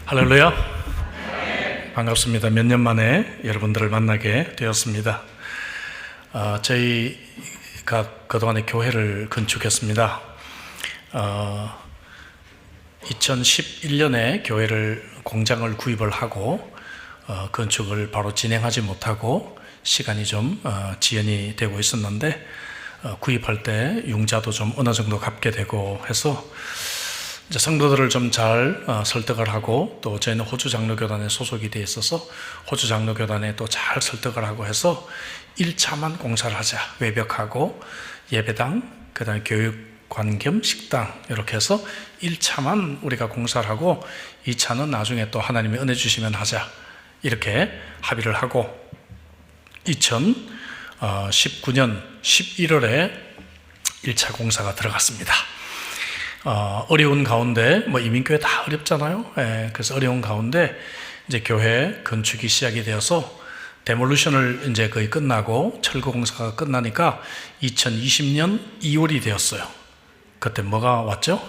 할렐루야. 반갑습니다. 몇 년 만에 여러분들을 만나게 되었습니다. 저희가 그동안에 교회를 건축했습니다. 2011년에 교회를 공장을 구입을 하고 건축을 바로 진행하지 못하고 시간이 좀 지연이 되고 있었는데, 구입할 때 융자도 좀 어느 정도 갚게 되고 해서 이제 성도들을 좀 잘 설득을 하고, 또 저희는 호주 장로교단에 소속이 되어 있어서 호주 장로교단에 또 잘 설득을 하고 해서 1차만 공사를 하자. 외벽하고 예배당, 그 다음에 교육관 겸 식당, 이렇게 해서 1차만 우리가 공사를 하고 2차는 나중에 또 하나님이 은혜 주시면 하자, 이렇게 합의를 하고 2019년 11월에 1차 공사가 들어갔습니다. 어려운 가운데, 이민교회 다 어렵잖아요. 그래서 어려운 가운데 이제 교회 건축이 시작이 되어서 데몰루션을 이제 거의 끝나고 철거 공사가 끝나니까 2020년 2월이 되었어요. 그때 뭐가 왔죠?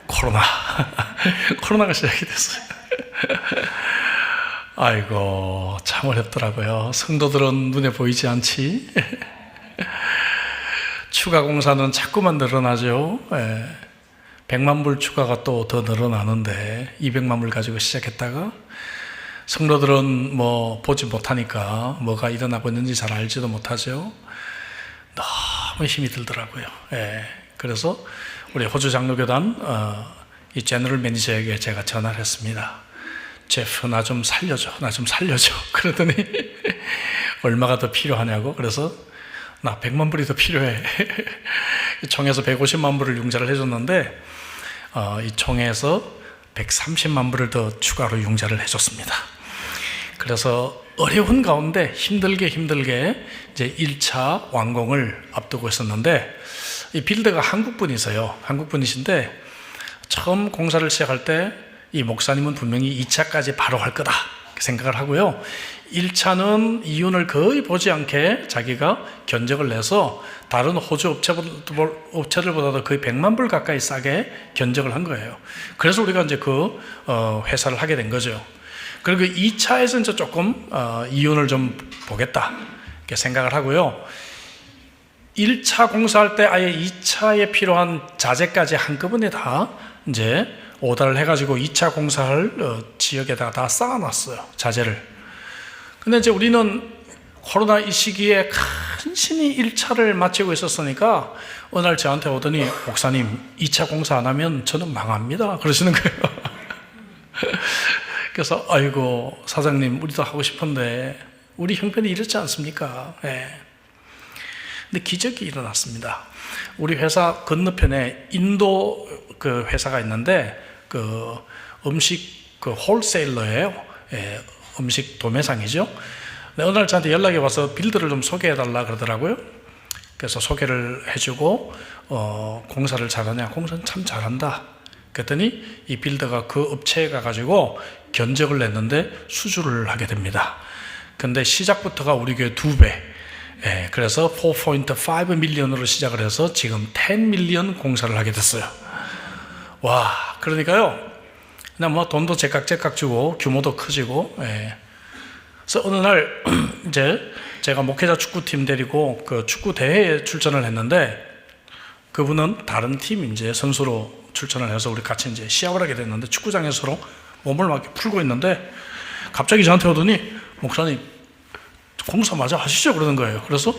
코로나. 코로나가 시작이 됐어요. 아이고, 참 어렵더라고요. 성도들은 눈에 보이지 않지. 추가 공사는 자꾸만 늘어나죠. 100만 불 추가가 또 더 늘어나는데 200만 불 가지고 시작했다가 성도들은 보지 못하니까 뭐가 일어나고 있는지 잘 알지도 못하죠. 너무 힘이 들더라고요. 그래서 우리 호주 장로교단 이 제너럴 매니저에게 제가 전화를 했습니다. 제프, 나 좀 살려줘. 그러더니 얼마가 더 필요하냐고. 그래서 나 100만 불이 더 필요해. 총에서 150만 불을 융자를 해줬는데, 이 총에서 130만 불을 더 추가로 융자를 해줬습니다. 그래서 어려운 가운데 힘들게 이제 1차 완공을 앞두고 있었는데, 이 빌더가 한국분이세요. 한국분이신데 처음 공사를 시작할 때 이 목사님은 분명히 2차까지 바로 할 거다 생각을 하고요, 1차는 이윤을 거의 보지 않게 자기가 견적을 내서 다른 호주 업체들보다도 거의 100만 불 가까이 싸게 견적을 한 거예요. 그래서 우리가 이제 그 회사를 하게 된 거죠. 그리고 2차에서 이제 조금 이윤을 좀 보겠다 이렇게 생각을 하고요, 1차 공사할 때 아예 2차에 필요한 자재까지 한꺼번에 다 이제 오다를 해가지고 2차 공사할 지역에다가 다 쌓아놨어요, 자재를. 근데 이제 우리는 코로나 이 시기에 간신히 1차를 마치고 있었으니까 어느 날 저한테 오더니, 목사님 2차 공사 안 하면 저는 망합니다, 그러시는 거예요. 그래서 아이고 사장님, 우리도 하고 싶은데 우리 형편이 이렇지 않습니까? 근데 기적이 일어났습니다. 우리 회사 건너편에 인도 그 회사가 있는데, 그 음식 그 홀세일러예요. 음식 도매상이죠. 어느 날 저한테 연락이 와서 빌드를 좀 소개해달라 그러더라고요. 그래서 소개를 해주고, 공사를 잘하냐? 공사는 참 잘한다. 그랬더니 이 빌더가 그 업체에 가가지고 견적을 냈는데 수주를 하게 됩니다. 근데 시작부터가 우리 교회 2배. 그래서 4.5 밀리언으로 시작을 해서 지금 10 밀리언 공사를 하게 됐어요. 와, 그러니까요, 그냥 돈도 제깍제깍 주고 규모도 커지고. 그래서 어느 날 이제 제가 목회자 축구팀 데리고 그 축구 대회에 출전을 했는데, 그분은 다른 팀 이제 선수로 출전을 해서 우리 같이 이제 시합을 하게 됐는데, 축구장에서 서로 몸을 막 풀고 있는데 갑자기 저한테 오더니, 목사님 공사 마저 하시죠, 그러는 거예요. 그래서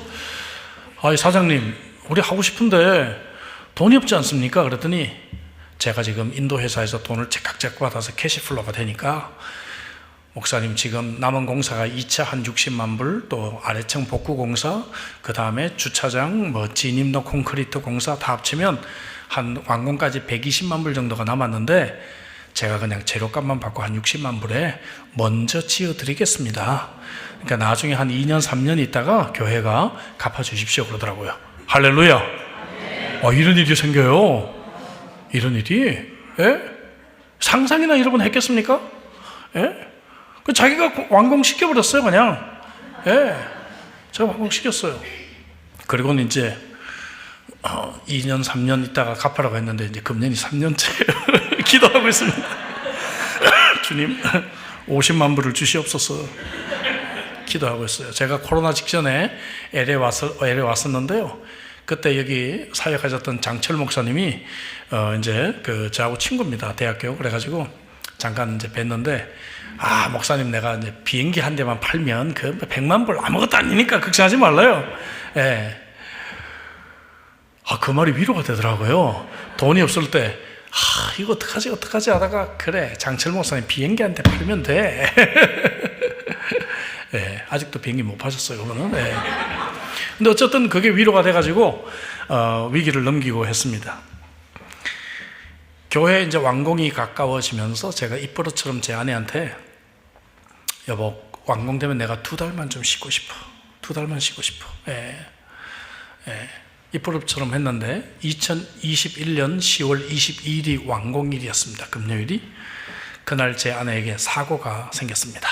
사장님, 우리 하고 싶은데 돈이 없지 않습니까? 그랬더니 제가 지금 인도 회사에서 돈을 제깍제깍 받아서 캐시플로가 되니까, 목사님 지금 남은 공사가 2차 한 60만 불, 또 아래층 복구 공사, 그 다음에 주차장 진입로 콘크리트 공사 다 합치면 한 완공까지 120만 불 정도가 남았는데, 제가 그냥 재료값만 받고 한 60만 불에 먼저 지어드리겠습니다. 그러니까 나중에 한 2년 3년 있다가 교회가 갚아주십시오 그러더라고요. 할렐루야. 이런 일이 생겨요. 이런 일이, 상상이나 여러분 했겠습니까? 그 자기가 완공시켜버렸어요, 그냥. 제가 완공시켰어요. 그리고는 이제 2년 3년 있다가 갚으라고 했는데 이제 금년이 3년째 기도하고 있습니다. 주님 50만 불을 주시옵소서 기도하고 있어요. 제가 코로나 직전에 LA 왔었는데요. 그때 여기 사역하셨던 장철 목사님이 이제 저하고 친구입니다. 대학교. 그래가지고 잠깐 이제 뵀는데, 목사님, 내가 이제 비행기 한 대만 팔면 그 100만 불 아무것도 아니니까 걱정하지 말라요. 예. 그 말이 위로가 되더라고요. 돈이 없을 때, 이거 어떡하지 하다가, 그래, 장철 목사님 비행기 한 대 팔면 돼. 예, 아직도 비행기 못 파셨어요, 그거는. 예. 근데 어쨌든 그게 위로가 돼가지고, 위기를 넘기고 했습니다. 교회 이제 완공이 가까워지면서 제가 입버릇처럼 제 아내한테, 여보, 완공되면 내가 2달만 좀 쉬고 싶어. 2달만 쉬고 싶어. 예. 입버릇처럼 했는데 2021년 10월 22일이 완공일이었습니다. 금요일이. 그날 제 아내에게 사고가 생겼습니다.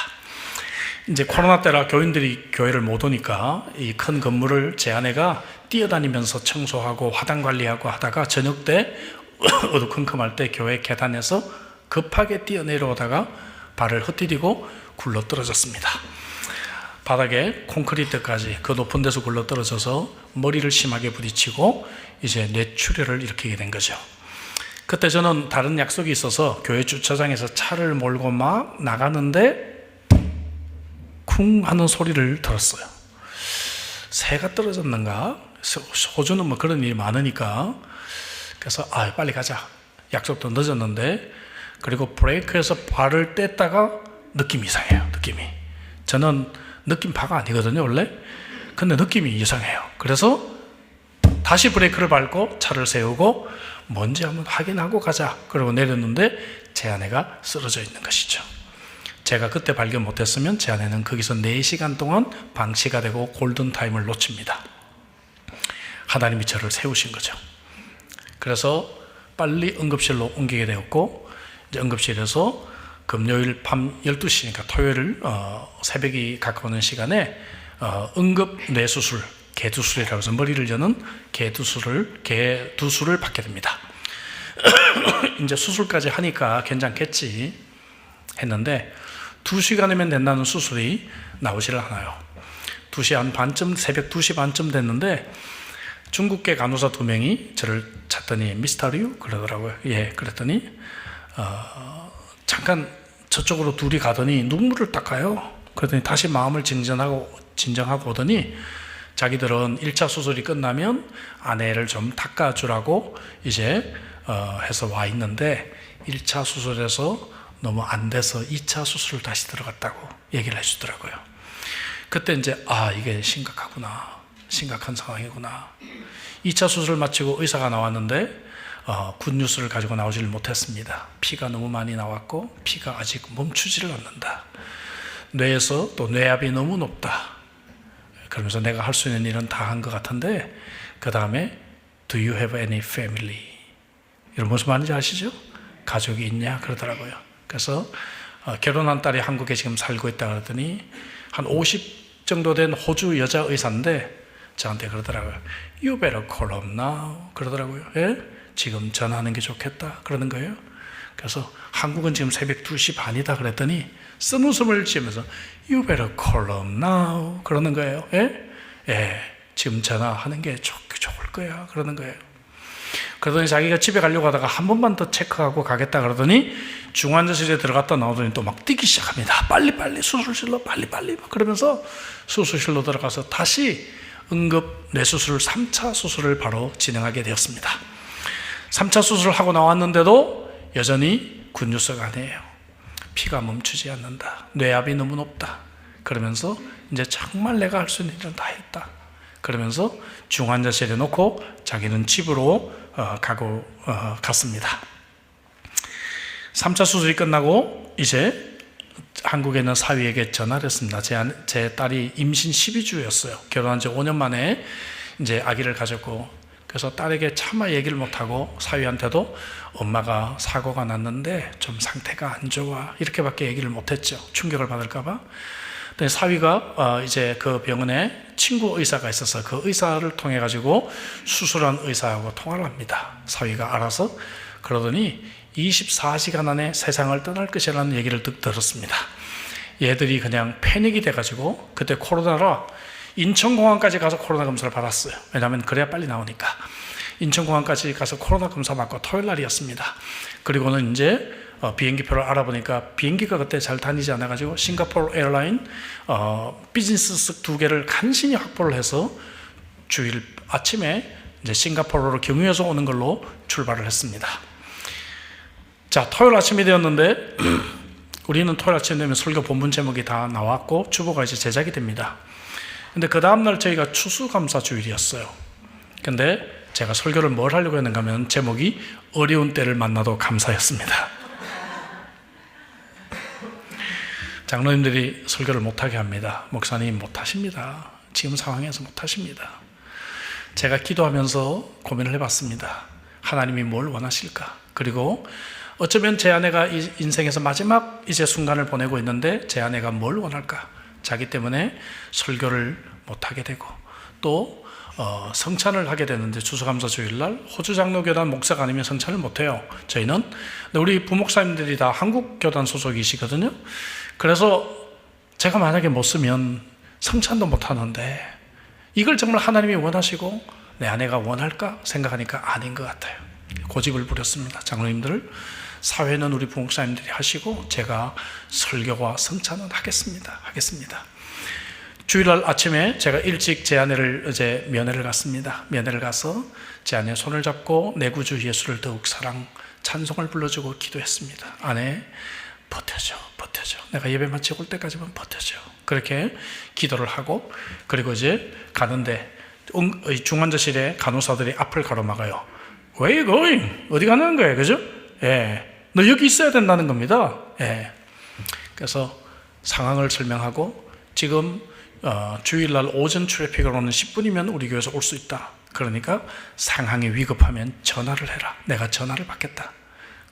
이제 코로나 때라 교인들이 교회를 못 오니까 이 큰 건물을 제 아내가 뛰어다니면서 청소하고 화단 관리하고 하다가 저녁 때 어두컴컴할 때 교회 계단에서 급하게 뛰어내려오다가 발을 흩디디고 굴러떨어졌습니다. 바닥에 콘크리트까지 그 높은 데서 굴러떨어져서 머리를 심하게 부딪히고 이제 뇌출혈을 일으키게 된 거죠. 그때 저는 다른 약속이 있어서 교회 주차장에서 차를 몰고 막 나가는데 쿵 하는 소리를 들었어요. 새가 떨어졌는가? 호주는 뭐 그런 일이 많으니까. 그래서 빨리 가자. 약속도 늦었는데, 그리고 브레이크에서 발을 뗐다가 느낌이 이상해요. 저는 느낌파가 아니거든요, 원래. 근데 느낌이 이상해요. 그래서 다시 브레이크를 밟고 차를 세우고 뭔지 한번 확인하고 가자. 그러고 내렸는데 제 아내가 쓰러져 있는 것이죠. 제가 그때 발견 못했으면 제 아내는 거기서 4시간 동안 방치가 되고 골든타임을 놓칩니다. 하나님이 저를 세우신 거죠. 그래서 빨리 응급실로 옮기게 되었고, 이제 응급실에서 금요일 밤 12시니까 토요일 새벽이 가까우는 시간에 응급 뇌수술, 개두술이라고 해서 머리를 여는 개두술을 받게 됩니다. 이제 수술까지 하니까 괜찮겠지 했는데 2시간이면 된다는 수술이 나오지를 않아요. 2시 한 반쯤, 새벽 2시 반쯤 됐는데 중국계 간호사 2명이 저를 찾더니 미스터 류? 그러더라고요. 예, 그랬더니 잠깐 저쪽으로 둘이 가더니 눈물을 닦아요. 그랬더니 다시 마음을 진정하고 오더니 자기들은 1차 수술이 끝나면 아내를 좀 닦아주라고 이제 해서 와 있는데 1차 수술에서 너무 안 돼서 2차 수술을 다시 들어갔다고 얘기를 해주더라고요. 그때 이제 이게 심각하구나. 심각한 상황이구나. 2차 수술을 마치고 의사가 나왔는데 굿뉴스를 가지고 나오지를 못했습니다. 피가 너무 많이 나왔고 피가 아직 멈추지를 않는다. 뇌에서 또 뇌압이 너무 높다. 그러면서 내가 할 수 있는 일은 다 한 것 같은데 그 다음에 Do you have any family? 이런 무슨 말인지 아시죠? 가족이 있냐? 그러더라고요. 그래서 결혼한 딸이 한국에 지금 살고 있다 그러더니 한 50 정도 된 호주 여자 의사인데 저한테 그러더라고요. You better call him now. 그러더라고요. 예? 지금 전화하는 게 좋겠다. 그러는 거예요. 그래서 한국은 지금 새벽 2시 반이다 그랬더니 쓴웃음을 지으면서 You better call him now. 그러는 거예요. 예? 예. 지금 전화하는 게 좋을 거야. 그러는 거예요. 그러더니 자기가 집에 가려고 하다가 한 번만 더 체크하고 가겠다 그러더니 중환자실에 들어갔다 나오더니 또 막 뛰기 시작합니다. 빨리 수술실로 빨리 그러면서 수술실로 들어가서 다시 응급 뇌수술 3차 수술을 바로 진행하게 되었습니다. 3차 수술을 하고 나왔는데도 여전히 굿뉴스가 아니에요. 피가 멈추지 않는다. 뇌압이 너무 높다. 그러면서 이제 정말 내가 할 수 있는 일은 다 했다. 그러면서 중환자실에 놓고 자기는 집으로 갔습니다. 3차 수술이 끝나고 이제 한국에 있는 사위에게 전화를 했습니다. 제 딸이 임신 12주였어요. 결혼한 지 5년 만에 이제 아기를 가졌고, 그래서 딸에게 차마 얘기를 못하고 사위한테도 엄마가 사고가 났는데 좀 상태가 안 좋아 이렇게밖에 얘기를 못했죠. 충격을 받을까봐. 근데 사위가 이제 그 병원에 친구 의사가 있어서 그 의사를 통해 가지고 수술한 의사하고 통화를 합니다. 사위가 알아서. 그러더니 24시간 안에 세상을 떠날 것이라는 얘기를 들었습니다. 얘들이 그냥 패닉이 돼가지고 그때 코로나라 인천공항까지 가서 코로나 검사를 받았어요. 왜냐하면 그래야 빨리 나오니까. 인천공항까지 가서 코로나 검사 받고 토요일 날이었습니다. 그리고는 이제 비행기표를 알아보니까 비행기가 그때 잘 다니지 않아가지고 싱가포르 에어라인 비즈니스석 2개를 간신히 확보를 해서 주일 아침에 이제 싱가포르로 경유해서 오는 걸로 출발을 했습니다. 자, 토요일 아침이 되었는데 우리는 토요일 아침 되면 설교 본문 제목이 다 나왔고 주보가 이제 제작이 됩니다. 근데 그 다음날 저희가 추수감사 주일이었어요. 근데 제가 설교를 뭘 하려고 했는가 하면 제목이 어려운 때를 만나도 감사였습니다. 장로님들이 설교를 못하게 합니다. 목사님 못하십니다. 지금 상황에서 못하십니다. 제가 기도하면서 고민을 해봤습니다. 하나님이 뭘 원하실까? 그리고 어쩌면 제 아내가 이 인생에서 마지막 이제 순간을 보내고 있는데 제 아내가 뭘 원할까? 자기 때문에 설교를 못하게 되고 또 성찬을 하게 되는데 추수감사 주일날 호주 장로교단 목사가 아니면 성찬을 못해요. 저희는. 근데 우리 부목사님들이 다 한국교단 소속이시거든요. 그래서 제가 만약에 못 쓰면 성찬도 못하는데 이걸 정말 하나님이 원하시고 내 아내가 원할까 생각하니까 아닌 것 같아요. 고집을 부렸습니다. 장로님들 사회는 우리 부목사님들이 하시고 제가 설교와 성찬은 하겠습니다. 주일날 아침에 제가 일찍 제 아내를 이제 면회를 갔습니다. 면회를 가서 제 아내 손을 잡고 내 구주 예수를 더욱 사랑 찬송을 불러주고 기도했습니다. 아내 버텨줘. 내가 예배 마치고 올 때까지만 버텨줘. 그렇게 기도를 하고 그리고 이제 가는데 중환자실에 간호사들이 앞을 가로막아요. Where are you going? 어디 가는 거예요? 그죠? 예. 너 여기 있어야 된다는 겁니다. 예. 그래서 상황을 설명하고 지금 주일날 오전 트래픽으로 오는 10분이면 우리 교회에서 올 수 있다. 그러니까 상황이 위급하면 전화를 해라. 내가 전화를 받겠다.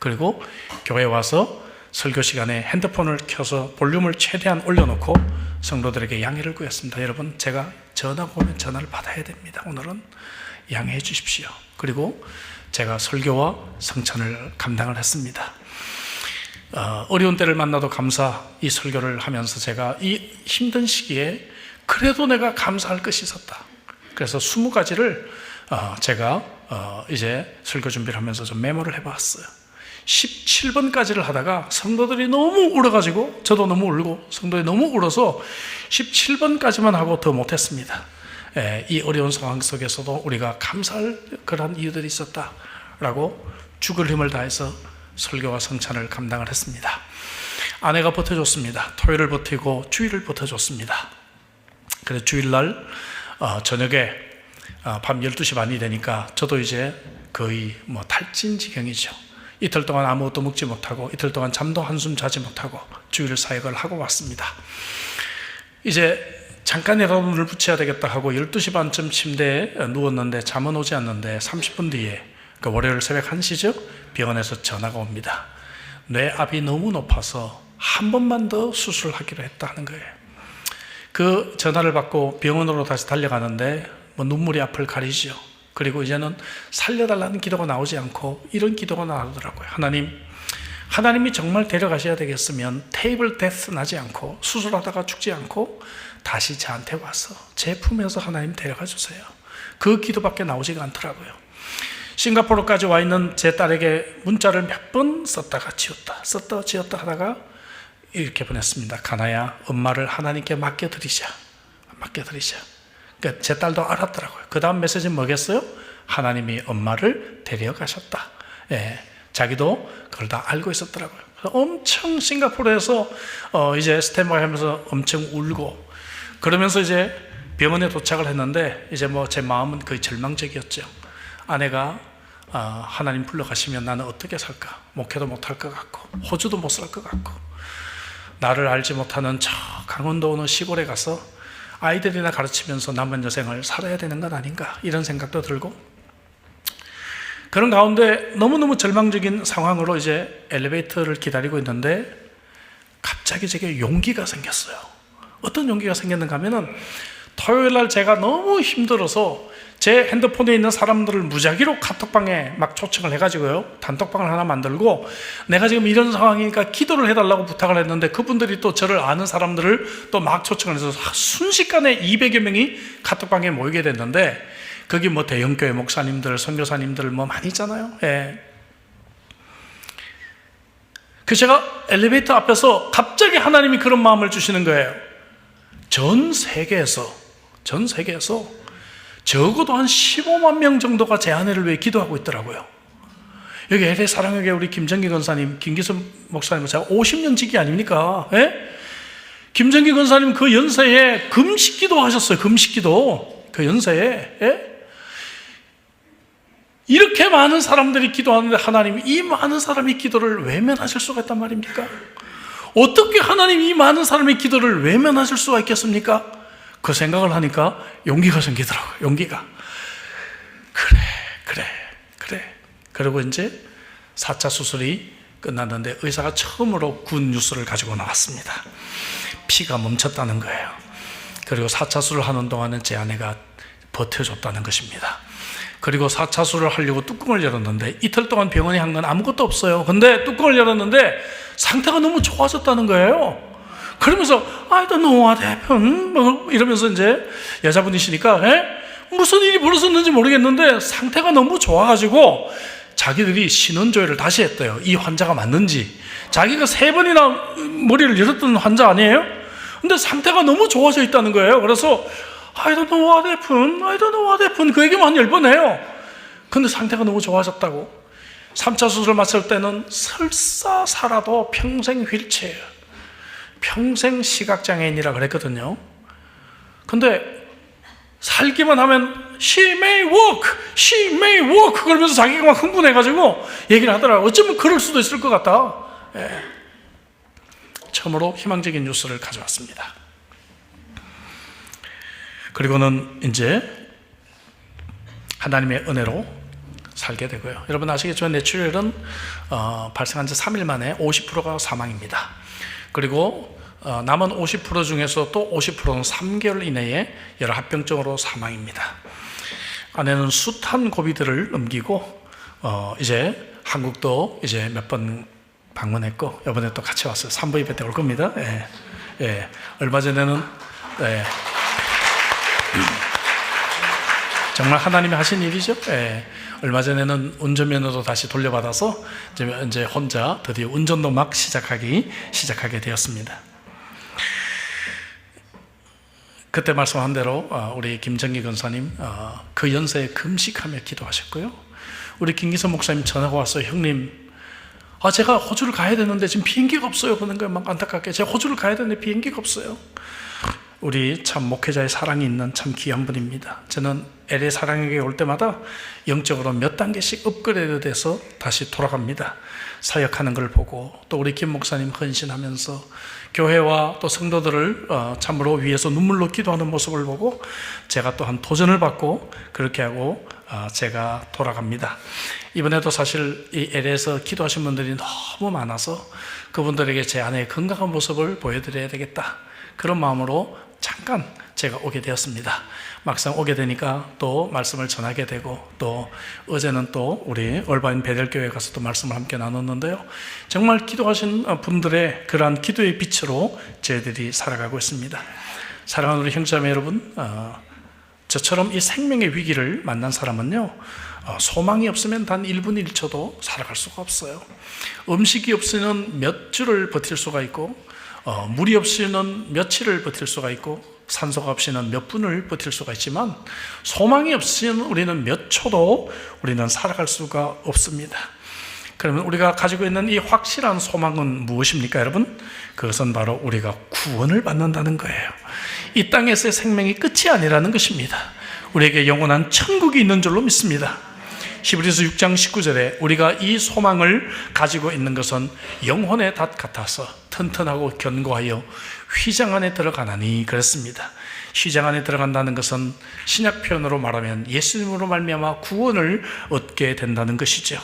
그리고 교회에 와서 설교 시간에 핸드폰을 켜서 볼륨을 최대한 올려놓고 성도들에게 양해를 구했습니다. 여러분, 제가 전화가 오면 전화를 받아야 됩니다. 오늘은 양해해 주십시오. 그리고 제가 설교와 성찬을 감당을 했습니다. 어려운 때를 만나도 감사, 이 설교를 하면서 제가 이 힘든 시기에 그래도 내가 감사할 것이 있었다. 그래서 20가지를 제가 이제 설교 준비를 하면서 좀 메모를 해봤어요. 17번까지를 하다가 성도들이 너무 울어가지고 저도 너무 울고 성도들이 너무 울어서 17번까지만 하고 더 못했습니다. 이 어려운 상황 속에서도 우리가 감사할 그런 이유들이 있었다라고 죽을 힘을 다해서 설교와 성찬을 감당을 했습니다. 아내가 버텨줬습니다. 토요일을 버티고 주일을 버텨줬습니다. 그래서 주일날 저녁에 밤 12시 반이 되니까 저도 이제 거의 탈진 지경이죠. 이틀 동안 아무것도 먹지 못하고 이틀 동안 잠도 한숨 자지 못하고 주일 사역을 하고 왔습니다. 이제 잠깐이라도 눈을 붙여야 되겠다 하고 12시 반쯤 침대에 누웠는데 잠은 오지 않는데 30분 뒤에 월요일 새벽 1시죠? 병원에서 전화가 옵니다. 뇌압이 너무 높아서 한 번만 더 수술을 하기로 했다 하는 거예요. 그 전화를 받고 병원으로 다시 달려가는데 눈물이 앞을 가리죠. 그리고 이제는 살려달라는 기도가 나오지 않고 이런 기도가 나오더라고요. 하나님이 정말 데려가셔야 되겠으면 테이블 데스 나지 않고 수술하다가 죽지 않고 다시 저한테 와서 제 품에서 하나님 데려가 주세요. 그 기도밖에 나오지가 않더라고요. 싱가포르까지 와 있는 제 딸에게 문자를 몇 번 썼다가 지웠다 하다가 이렇게 보냈습니다. 가나야, 엄마를 하나님께 맡겨드리자. 그러니까 제 딸도 알았더라고요. 그 다음 메시지는 뭐겠어요? 하나님이 엄마를 데려가셨다. 예, 자기도 그걸 다 알고 있었더라고요. 그래서 엄청 싱가포르에서 이제 스탠바이 하면서 엄청 울고 그러면서 이제 병원에 도착을 했는데 이제 제 마음은 거의 절망적이었죠. 아내가 하나님 불러가시면 나는 어떻게 살까? 목회도 못할 것 같고 호주도 못 살 것 같고 나를 알지 못하는 저 강원도 어느 시골에 가서 아이들이나 가르치면서 남은 여생을 살아야 되는 건 아닌가 이런 생각도 들고 그런 가운데 너무너무 절망적인 상황으로 이제 엘리베이터를 기다리고 있는데 갑자기 제게 용기가 생겼어요. 어떤 용기가 생겼는가 하면은 토요일 날 제가 너무 힘들어서 제 핸드폰에 있는 사람들을 무작위로 카톡방에 막 초청을 해가지고요, 단톡방을 하나 만들고 내가 지금 이런 상황이니까 기도를 해달라고 부탁을 했는데 그분들이 또 저를 아는 사람들을 또 막 초청을 해서 순식간에 200여 명이 카톡방에 모이게 됐는데, 거기 뭐 대형교회 목사님들, 선교사님들 뭐 많이 있잖아요. 예. 그 제가 엘리베이터 앞에서 갑자기 하나님이 그런 마음을 주시는 거예요. 전 세계에서 적어도 한 15만 명 정도가 제 아내를 위해 기도하고 있더라고요. 여기 LA 사랑의 교회 우리 김정기 권사님, 김기순 목사님, 제가 50년 지기 아닙니까? 예? 김정기 권사님 그 연세에 금식기도 하셨어요. 금식기도 그 연세에. 예? 이렇게 많은 사람들이 기도하는데 하나님이 이 많은 사람의 기도를 외면하실 수가 있단 말입니까? 어떻게 하나님이 이 많은 사람의 기도를 외면하실 수가 있겠습니까? 그 생각을 하니까 용기가 생기더라고요. 용기가. 그래. 그리고 이제 4차 수술이 끝났는데 의사가 처음으로 굿 뉴스를 가지고 나왔습니다. 피가 멈췄다는 거예요. 그리고 4차 수술을 하는 동안은 제 아내가 버텨줬다는 것입니다. 그리고 4차 수술을 하려고 뚜껑을 열었는데 이틀 동안 병원에 한 건 아무것도 없어요. 근데 뚜껑을 열었는데 상태가 너무 좋아졌다는 거예요. 그러면서 I don't know what happened 뭐 이러면서 이제 여자분이시니까 무슨 일이 벌어졌는지 모르겠는데 상태가 너무 좋아가지고 자기들이 신원조회를 다시 했대요. 이 환자가 맞는지. 자기가 3번이나 머리를 열었던 환자 아니에요? 근데 상태가 너무 좋아져 있다는 거예요. 그래서 I don't know what happened 그 얘기만 한 10번 해요. 근데 상태가 너무 좋아졌다고. 3차 수술을 마칠 때는 설사 살아도 평생 휠체어, 평생 시각장애인이라 그랬거든요. 근데 살기만 하면 She may walk 그러면서 자기가 막 흥분해가지고 얘기를 하더라고요. 어쩌면 그럴 수도 있을 것 같다. 처음으로 희망적인 뉴스를 가져왔습니다. 그리고는 이제 하나님의 은혜로 살게 되고요. 여러분 아시겠지만 뇌출혈은 발생한 지 3일 만에 50%가 사망입니다. 그리고 남은 50% 중에서 또 50%는 3개월 이내에 여러 합병증으로 사망입니다. 아내는 숱한 고비들을 넘기고 이제 한국도 이제 몇 번 방문했고 이번에 또 같이 왔어요. 산부 예배 때 올 겁니다. 얼마 전에는 정말 하나님이 하신 일이죠. 얼마 전에는 운전면허도 다시 돌려받아서 이제 혼자 드디어 운전도 막 시작하게 되었습니다. 그때 말씀한 대로 우리 김정기 권사님 그 연세에 금식하며 기도하셨고요. 우리 김기선 목사님 전화가 왔어요. 형님, 제가 호주를 가야 되는데 지금 비행기가 없어요. 그러는 거예요. 막 안타깝게. 제가 호주를 가야 되는데 비행기가 없어요. 우리 참 목회자의 사랑이 있는 참 귀한 분입니다. 저는 LA 사랑에게 올 때마다 영적으로 몇 단계씩 업그레이드 돼서 다시 돌아갑니다. 사역하는 걸 보고 또 우리 김 목사님 헌신하면서 교회와 또 성도들을 참으로 위해서 눈물로 기도하는 모습을 보고 제가 또한 도전을 받고 그렇게 하고 제가 돌아갑니다. 이번에도 사실 이 LA에서 기도하신 분들이 너무 많아서 그분들에게 제 아내의 건강한 모습을 보여드려야 되겠다, 그런 마음으로 잠깐 제가 오게 되었습니다. 막상 오게 되니까 또 말씀을 전하게 되고 또 어제는 또 우리 얼바인 베델교회에 가서 또 말씀을 함께 나눴는데요. 정말 기도하신 분들의 그러한 기도의 빛으로 저희들이 살아가고 있습니다. 사랑하는 우리 형제자매 여러분, 저처럼 이 생명의 위기를 만난 사람은요, 소망이 없으면 단 1분 1초도 살아갈 수가 없어요. 음식이 없으면 몇 주를 버틸 수가 있고 물이 없이는 며칠을 버틸 수가 있고 산소가 없이는 몇 분을 버틸 수가 있지만 소망이 없이는 우리는 몇 초도 우리는 살아갈 수가 없습니다. 그러면 우리가 가지고 있는 이 확실한 소망은 무엇입니까, 여러분? 그것은 바로 우리가 구원을 받는다는 거예요. 이 땅에서의 생명이 끝이 아니라는 것입니다. 우리에게 영원한 천국이 있는 줄로 믿습니다. 히브리서 6장 19절에 우리가 이 소망을 가지고 있는 것은 영혼의 닷 같아서 튼튼하고 견고하여 휘장 안에 들어가나니 그랬습니다. 휘장 안에 들어간다는 것은 신약 표현으로 말하면 예수님으로 말미암아 구원을 얻게 된다는 것이죠.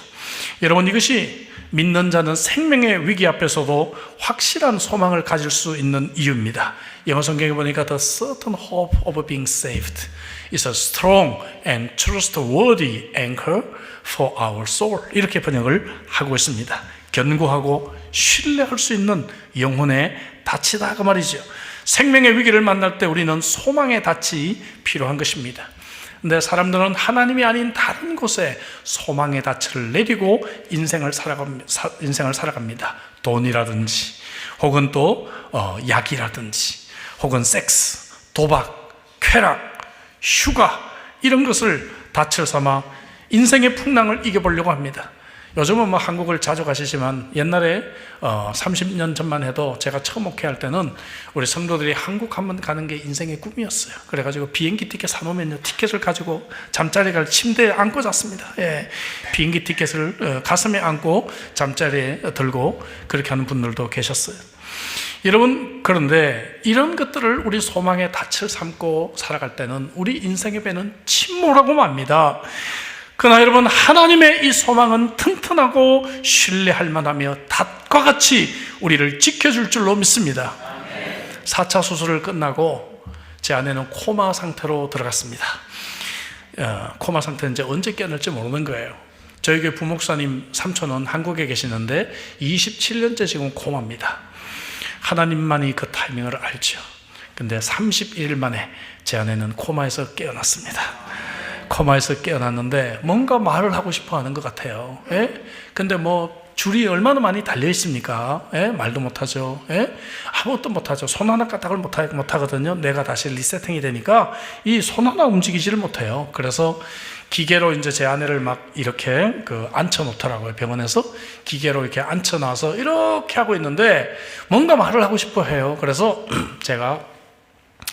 여러분, 이것이 믿는 자는 생명의 위기 앞에서도 확실한 소망을 가질 수 있는 이유입니다. 영어 성경에 보니까 The certain hope of being saved, is a strong and trustworthy anchor for our soul. 이렇게 번역을 하고 있습니다. 견고하고 신뢰할 수 있는 영혼의 닻이다 그 말이죠. 생명의 위기를 만날 때 우리는 소망의 닻이 필요한 것입니다. 근데 사람들은 하나님이 아닌 다른 곳에 소망의 닻을 내리고 인생을 살아갑니다. 돈이라든지 혹은 또 약이라든지 혹은 섹스, 도박, 쾌락, 휴가 이런 것을 닻을 삼아 인생의 풍랑을 이겨보려고 합니다. 요즘은 뭐 한국을 자주 가시지만 옛날에 30년 전만 해도 제가 처음 목회할 때는 우리 성도들이 한국 한번 가는 게 인생의 꿈이었어요. 그래가지고 비행기 티켓 사놓으면요, 티켓을 가지고 잠자리가 침대에 안고 잤습니다. 예, 비행기 티켓을 가슴에 안고 잠자리에 들고 그렇게 하는 분들도 계셨어요. 여러분, 그런데 이런 것들을 우리 소망의 닻을 삼고 살아갈 때는 우리 인생의 배는 침몰하고 맙니다. 그러나 여러분, 하나님의 이 소망은 튼튼하고 신뢰할 만하며 닷과 같이 우리를 지켜줄 줄로 믿습니다. 4차 수술을 끝나고 제 아내는 코마 상태로 들어갔습니다. 코마 상태는 이제 언제 깨어날지 모르는 거예요. 저희 교회 부목사님 삼촌은 한국에 계시는데 27년째 지금 코마입니다. 하나님만이 그 타이밍을 알죠. 근데 31일 만에 제 아내는 코마에서 깨어났습니다. 코마에서 깨어났는데 뭔가 말을 하고 싶어 하는 것 같아요. 예? 근데 뭐 줄이 얼마나 많이 달려 있습니까? 예? 말도 못하죠. 예? 아무것도 못하죠. 손 하나 까딱을 못하거든요. 뇌가 다시 리세팅이 되니까 이 손 하나 움직이지를 못해요. 그래서 기계로 이제 제 아내를 막 이렇게 앉혀 놓더라고요. 병원에서 기계로 이렇게 앉혀 놔서 이렇게 하고 있는데 뭔가 말을 하고 싶어 해요. 그래서 제가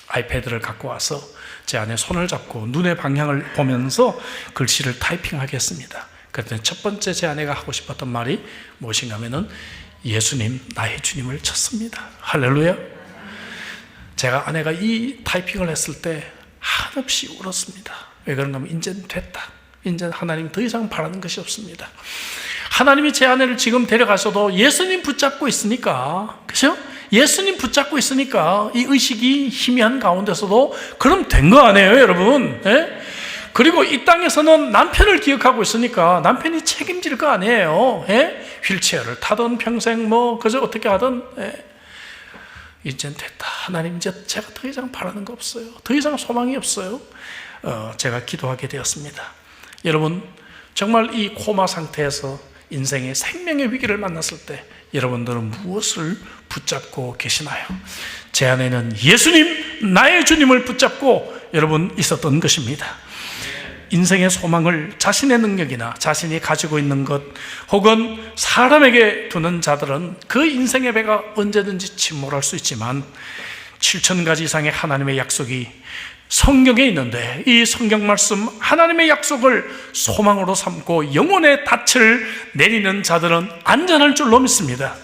아이패드를 갖고 와서 제 아내 손을 잡고 눈의 방향을 보면서 글씨를 타이핑하게 했습니다. 그랬더니 첫 번째 제 아내가 하고 싶었던 말이 무엇인가 하면은 예수님, 나의 주님을 쳤습니다. 할렐루야. 제가 아내가 이 타이핑을 했을 때 한없이 울었습니다. 왜 그런가 하면 이제는 됐다. 이제 하나님 더 이상 바라는 것이 없습니다. 하나님이 제 아내를 지금 데려가셔도 예수님 붙잡고 있으니까, 그죠? 예수님 붙잡고 있으니까 이 의식이 희미한 가운데서도 그럼 된 거 아니에요, 여러분? 예? 그리고 이 땅에서는 남편을 기억하고 있으니까 남편이 책임질 거 아니에요. 예? 휠체어를 타든 평생 그저 어떻게 하든. 예? 이젠 됐다. 하나님, 이제 제가 더 이상 바라는 거 없어요. 더 이상 소망이 없어요. 제가 기도하게 되었습니다. 여러분, 정말 이 코마 상태에서 인생의 생명의 위기를 만났을 때 여러분들은 무엇을 붙잡고 계시나요? 제 안에는 예수님, 나의 주님을 붙잡고 여러분 있었던 것입니다. 인생의 소망을 자신의 능력이나 자신이 가지고 있는 것 혹은 사람에게 두는 자들은 그 인생의 배가 언제든지 침몰할 수 있지만 7,000가지 이상의 하나님의 약속이 성경에 있는데 이 성경 말씀 하나님의 약속을 소망으로 삼고 영혼의 닻을 내리는 자들은 안전할 줄로 믿습니다.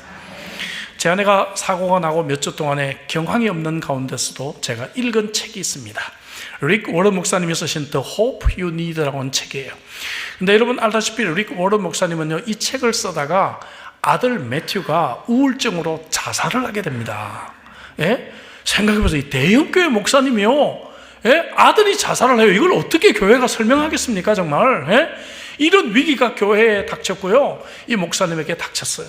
제 아내가 사고가 나고 몇 주 동안에 경황이 없는 가운데서도 제가 읽은 책이 있습니다. 릭 워런 목사님이 쓰신 The Hope You Need라고 하는 책이에요. 근데 여러분 알다시피 릭 워런 목사님은요, 이 책을 쓰다가 아들 매튜가 우울증으로 자살을 하게 됩니다. 예? 생각해보세요. 이 대형교회 목사님이요, 예? 아들이 자살을 해요. 이걸 어떻게 교회가 설명하겠습니까, 정말? 예? 이런 위기가 교회에 닥쳤고요, 이 목사님에게 닥쳤어요.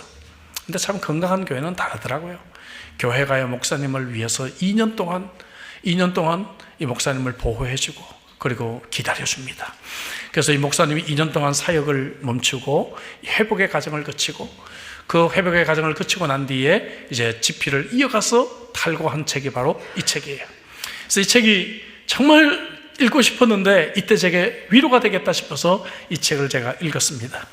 근데 참 건강한 교회는 다르더라고요. 교회가요, 목사님을 위해서 2년 동안 이 목사님을 보호해주고 그리고 기다려줍니다. 그래서 이 목사님이 2년 동안 사역을 멈추고 회복의 과정을 거치고 그 회복의 과정을 거치고 난 뒤에 이제 집필을 이어가서 탈고한 책이 바로 이 책이에요. 그래서 이 책이 정말 읽고 싶었는데 이때 제게 위로가 되겠다 싶어서 이 책을 제가 읽었습니다.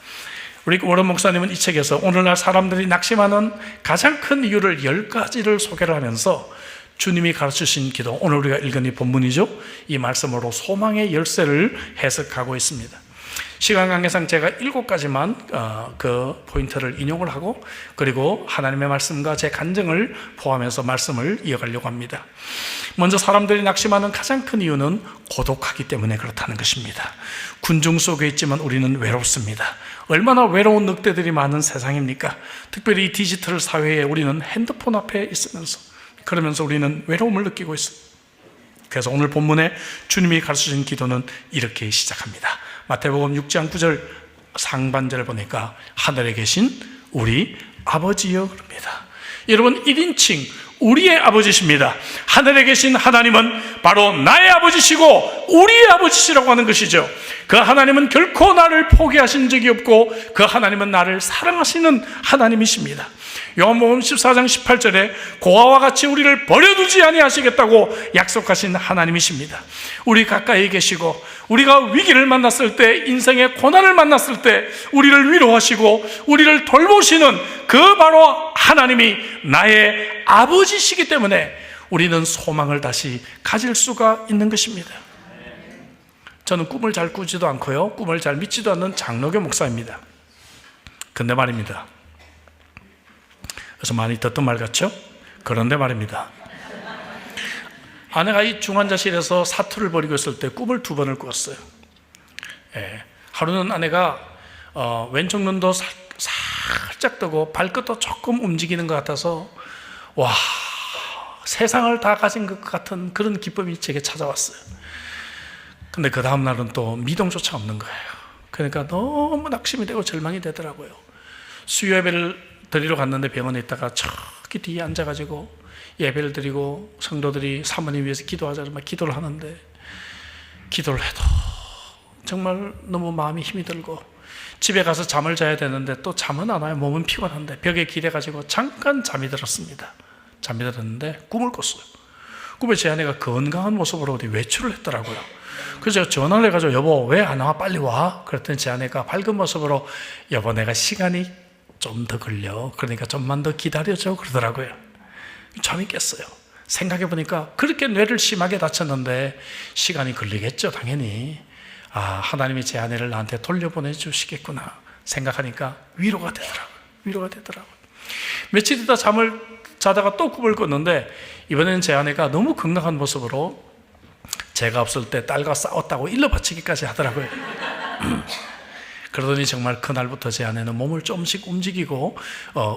릭 워런 목사님은 이 책에서 오늘날 사람들이 낙심하는 가장 큰 이유를 10가지를 소개를 하면서 주님이 가르치신 기도, 오늘 우리가 읽은 이 본문이죠, 이 말씀으로 소망의 열쇠를 해석하고 있습니다. 시간 관계상 제가 7가지만 그 포인트를 인용을 하고 그리고 하나님의 말씀과 제 간증을 포함해서 말씀을 이어가려고 합니다. 먼저 사람들이 낙심하는 가장 큰 이유는 고독하기 때문에 그렇다는 것입니다. 군중 속에 있지만 우리는 외롭습니다. 얼마나 외로운 늑대들이 많은 세상입니까? 특별히 이 디지털 사회에 우리는 핸드폰 앞에 있으면서 그러면서 우리는 외로움을 느끼고 있습니다. 그래서 오늘 본문에 주님이 가르쳐준 기도는 이렇게 시작합니다. 마태복음 6장 9절 상반절을 보니까 하늘에 계신 우리 아버지여 그럽니다. 여러분 1인칭 우리의 아버지십니다. 하늘에 계신 하나님은 바로 나의 아버지시고 우리의 아버지시라고 하는 것이죠. 그 하나님은 결코 나를 포기하신 적이 없고 그 하나님은 나를 사랑하시는 하나님이십니다. 요한복음 14장 18절에 고아와 같이 우리를 버려두지 아니하시겠다고 약속하신 하나님이십니다. 우리 가까이 계시고 우리가 위기를 만났을 때, 인생의 고난을 만났을 때 우리를 위로하시고 우리를 돌보시는 그 바로 하나님이 나의 아버지시기 때문에 우리는 소망을 다시 가질 수가 있는 것입니다. 저는 꿈을 잘 꾸지도 않고요, 꿈을 잘 믿지도 않는 장로교 목사입니다. 근데 말입니다, 그래서 많이 듣던 말 같죠? 그런데 말입니다, 아내가 이 중환자실에서 사투를 벌이고 있을 때 꿈을 2번을 꾸었어요. 하루는 아내가 왼쪽 눈도 살짝 뜨고 발끝도 조금 움직이는 것 같아서 와, 세상을 다 가진 것 같은 그런 기쁨이 제게 찾아왔어요. 근데 그 다음 날은 또 미동조차 없는 거예요. 그러니까 너무 낙심이 되고 절망이 되더라고요. 수요 예배를 드리러 갔는데 병원에 있다가 저기 뒤에 앉아가지고 예배를 드리고 성도들이 사모님 위해서 기도하자고 막 기도를 하는데, 기도를 해도 정말 너무 마음이 힘이 들고 집에 가서 잠을 자야 되는데 또 잠은 안 와요. 몸은 피곤한데 벽에 기대가지고 잠깐 잠이 들었습니다. 잠이 들었는데 꿈을 꿨어요. 꿈에 제 아내가 건강한 모습으로 어디 외출을 했더라고요. 그래서 제가 전화를 해가지고 여보 왜 안 와? 빨리 와. 그랬더니 제 아내가 밝은 모습으로 여보 내가 시간이 좀 더 걸려. 그러니까 좀만 더 기다려줘 그러더라고요. 잠이 깼어요. 생각해보니까 그렇게 뇌를 심하게 다쳤는데 시간이 걸리겠죠 당연히. 하나님이 제 아내를 나한테 돌려보내 주시겠구나 생각하니까 위로가 되더라고요. 며칠 있다 잠을 자다가 또 꿈을 꿨는데 이번에는 제 아내가 너무 건강한 모습으로 제가 없을 때 딸과 싸웠다고 일러 바치기까지 하더라고요. 그러더니 정말 그날부터 제 아내는 몸을 조금씩 움직이고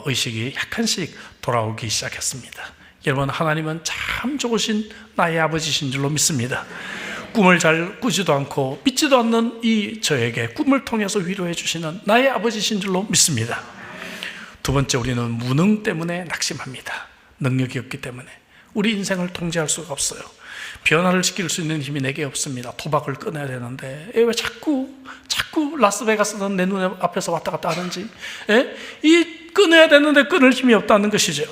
의식이 약간씩 돌아오기 시작했습니다. 여러분, 하나님은 참 좋으신 나의 아버지신 줄로 믿습니다. 꿈을 잘 꾸지도 않고 믿지도 않는 저에게 꿈을 통해서 위로해 주시는 나의 아버지신 줄로 믿습니다. 두 번째, 우리는 무능 때문에 낙심합니다. 능력이 없기 때문에 우리 인생을 통제할 수가 없어요. 변화를 시킬 수 있는 힘이 내게 없습니다. 도박을 끊어야 되는데 왜 자꾸 라스베가스는 내 눈 앞에서 왔다 갔다 하는지, 끊어야 되는데 끊을 힘이 없다는 것이죠.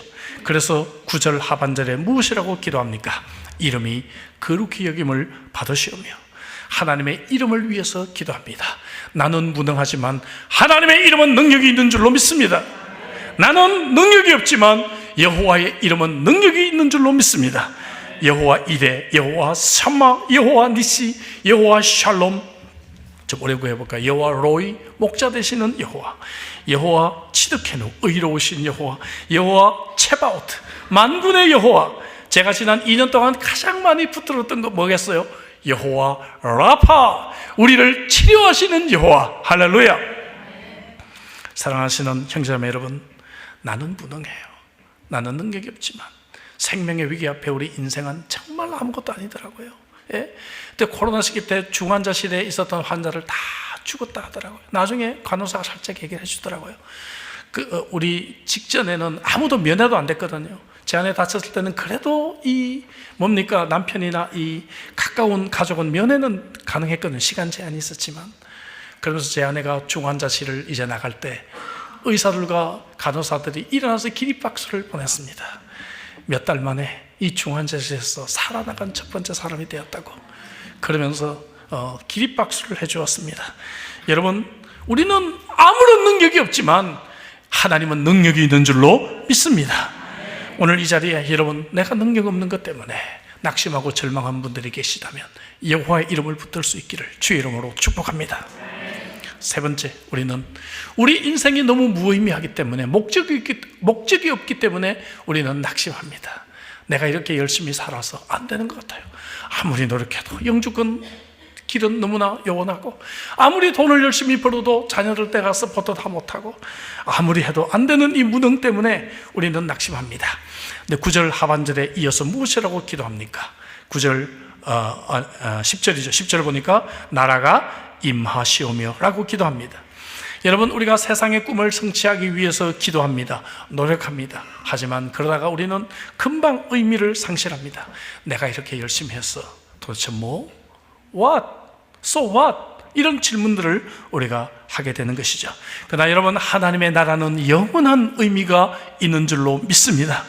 그래서 9절 하반절에 무엇이라고 기도합니까? 이름이 거룩히 여김을 받으시오며 하나님의 이름을 위해서 기도합니다. 나는 무능하지만 하나님의 이름은 능력이 있는 줄로 믿습니다. 나는 능력이 없지만 여호와의 이름은 능력이 있는 줄로 믿습니다. 여호와 이레, 여호와 샤마, 여호와 니시, 여호와 샬롬. 좀 오래 구해볼까요? 여호와 로이, 목자 되시는 여호와, 여호와 치드케누, 의로우신 여호와, 여호와 체바오트, 만군의 여호와. 제가 지난 2년 동안 가장 많이 붙들었던 거 뭐겠어요? 여호와 라파, 우리를 치료하시는 여호와. 할렐루야. 사랑하시는 형제자매 여러분, 나는 무능해요. 나는 능력이 없지만 생명의 위기 앞에 우리 인생은 정말 아무것도 아니더라고요. 그때 코로나 시기 때 중환자실에 있었던 환자를 다 죽었다 하더라고요. 나중에 간호사가 살짝 얘기를 해주더라고요. 우리 직전에는 아무도 면회도 안 됐거든요. 제 아내 다쳤을 때는 그래도 남편이나 이 가까운 가족은 면회는 가능했거든요. 시간 제한이 있었지만. 그러면서 제 아내가 중환자실을 이제 나갈 때 의사들과 간호사들이 일어나서 기립박수를 보냈습니다. 몇 달 만에 이 중환자실에서 살아나간 첫 번째 사람이 되었다고 그러면서 기립박수를 해주었습니다. 여러분, 우리는 아무런 능력이 없지만 하나님은 능력이 있는 줄로 믿습니다. 오늘 이 자리에 여러분, 내가 능력 없는 것 때문에 낙심하고 절망한 분들이 계시다면 여호와의 이름을 붙들 수 있기를 주의 이름으로 축복합니다. 세 번째, 우리는 우리 인생이 너무 무의미하기 때문에 목적이 없기 때문에 우리는 낙심합니다. 내가 이렇게 열심히 살아서 안 되는 것 같아요. 아무리 노력해도 영주권 길은 너무나 요원하고, 아무리 돈을 열심히 벌어도 자녀들 때 가서 보도 다 못하고, 아무리 해도 안 되는 이 무능 때문에 우리는 낙심합니다. 근데 9절 하반절에 이어서 무엇이라고 기도합니까? 9절 10절이죠. 10절 보니까 나라가 임하시오며 라고 기도합니다. 여러분, 우리가 세상의 꿈을 성취하기 위해서 기도합니다. 노력합니다. 하지만 그러다가 우리는 금방 의미를 상실합니다. 내가 이렇게 열심히 했어. 도대체 뭐? What? So what? 이런 질문들을 우리가 하게 되는 것이죠. 그러나 여러분, 하나님의 나라는 영원한 의미가 있는 줄로 믿습니다.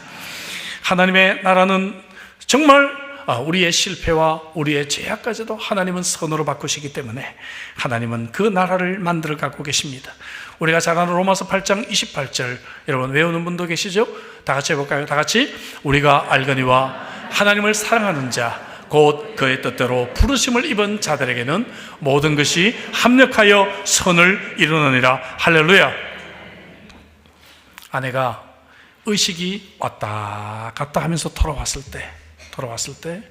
하나님의 나라는 정말 우리의 실패와 우리의 죄악까지도 하나님은 선으로 바꾸시기 때문에 하나님은 그 나라를 만들어 가고 계십니다. 우리가 잘 아는 로마서 8장 28절 여러분 외우는 분도 계시죠? 다 같이 해볼까요? 다 같이 우리가 알거니와 하나님을 사랑하는 자 곧 그의 뜻대로 부르심을 입은 자들에게는 모든 것이 합력하여 선을 이루느니라. 할렐루야. 아내가 의식이 왔다 갔다 하면서 돌아왔을 때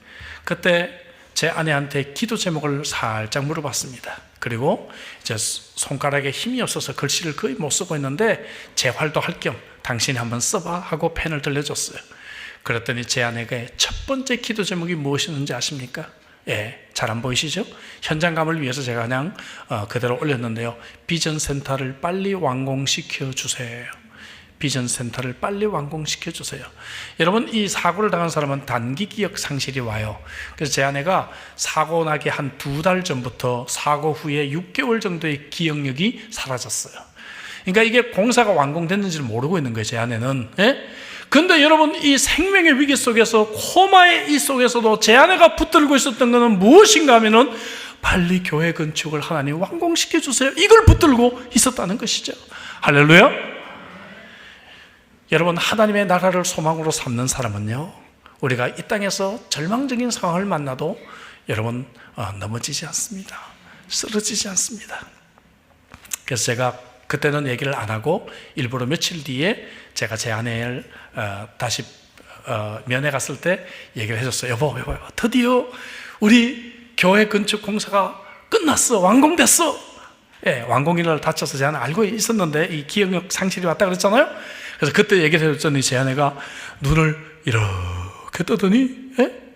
그때 제 아내한테 기도 제목을 살짝 물어봤습니다. 그리고 이제 손가락에 힘이 없어서 글씨를 거의 못 쓰고 있는데 재활도 할 겸 당신이 한번 써봐 하고 펜을 들려줬어요. 그랬더니 제 아내가 첫 번째 기도 제목이 무엇이었는지 아십니까? 잘 안 보이시죠? 현장감을 위해서 제가 그냥 그대로 올렸는데요. 비전센터를 빨리 완공시켜 주세요. 비전센터를 빨리 완공시켜 주세요. 여러분, 이 사고를 당한 사람은 단기 기억 상실이 와요. 그래서 제 아내가 사고 나기 한 2달 전부터 사고 후에 6개월 정도의 기억력이 사라졌어요. 그러니까 이게 공사가 완공됐는지를 모르고 있는 거예요, 제 아내는. 근데 여러분, 이 생명의 위기 속에서, 코마의 이 속에서도 제 아내가 붙들고 있었던 것은 무엇인가 하면은 빨리 교회 건축을 하나님 완공시켜 주세요. 이걸 붙들고 있었다는 것이죠. 할렐루야. 여러분, 하나님의 나라를 소망으로 삼는 사람은요, 우리가 이 땅에서 절망적인 상황을 만나도 여러분 넘어지지 않습니다. 쓰러지지 않습니다. 그래서 제가 그때는 얘기를 안 하고 일부러 며칠 뒤에 제가 제 아내를 다시 면회 갔을 때 얘기를 해줬어요. 여보, 드디어 우리 교회 건축 공사가 끝났어. 완공됐어. 완공일을 다쳐서 제 아내 알고 있었는데 이 기억력 상실이 왔다 그랬잖아요. 그래서 그때 얘기를 해줬더니 제 아내가 눈을 이렇게 뜨더니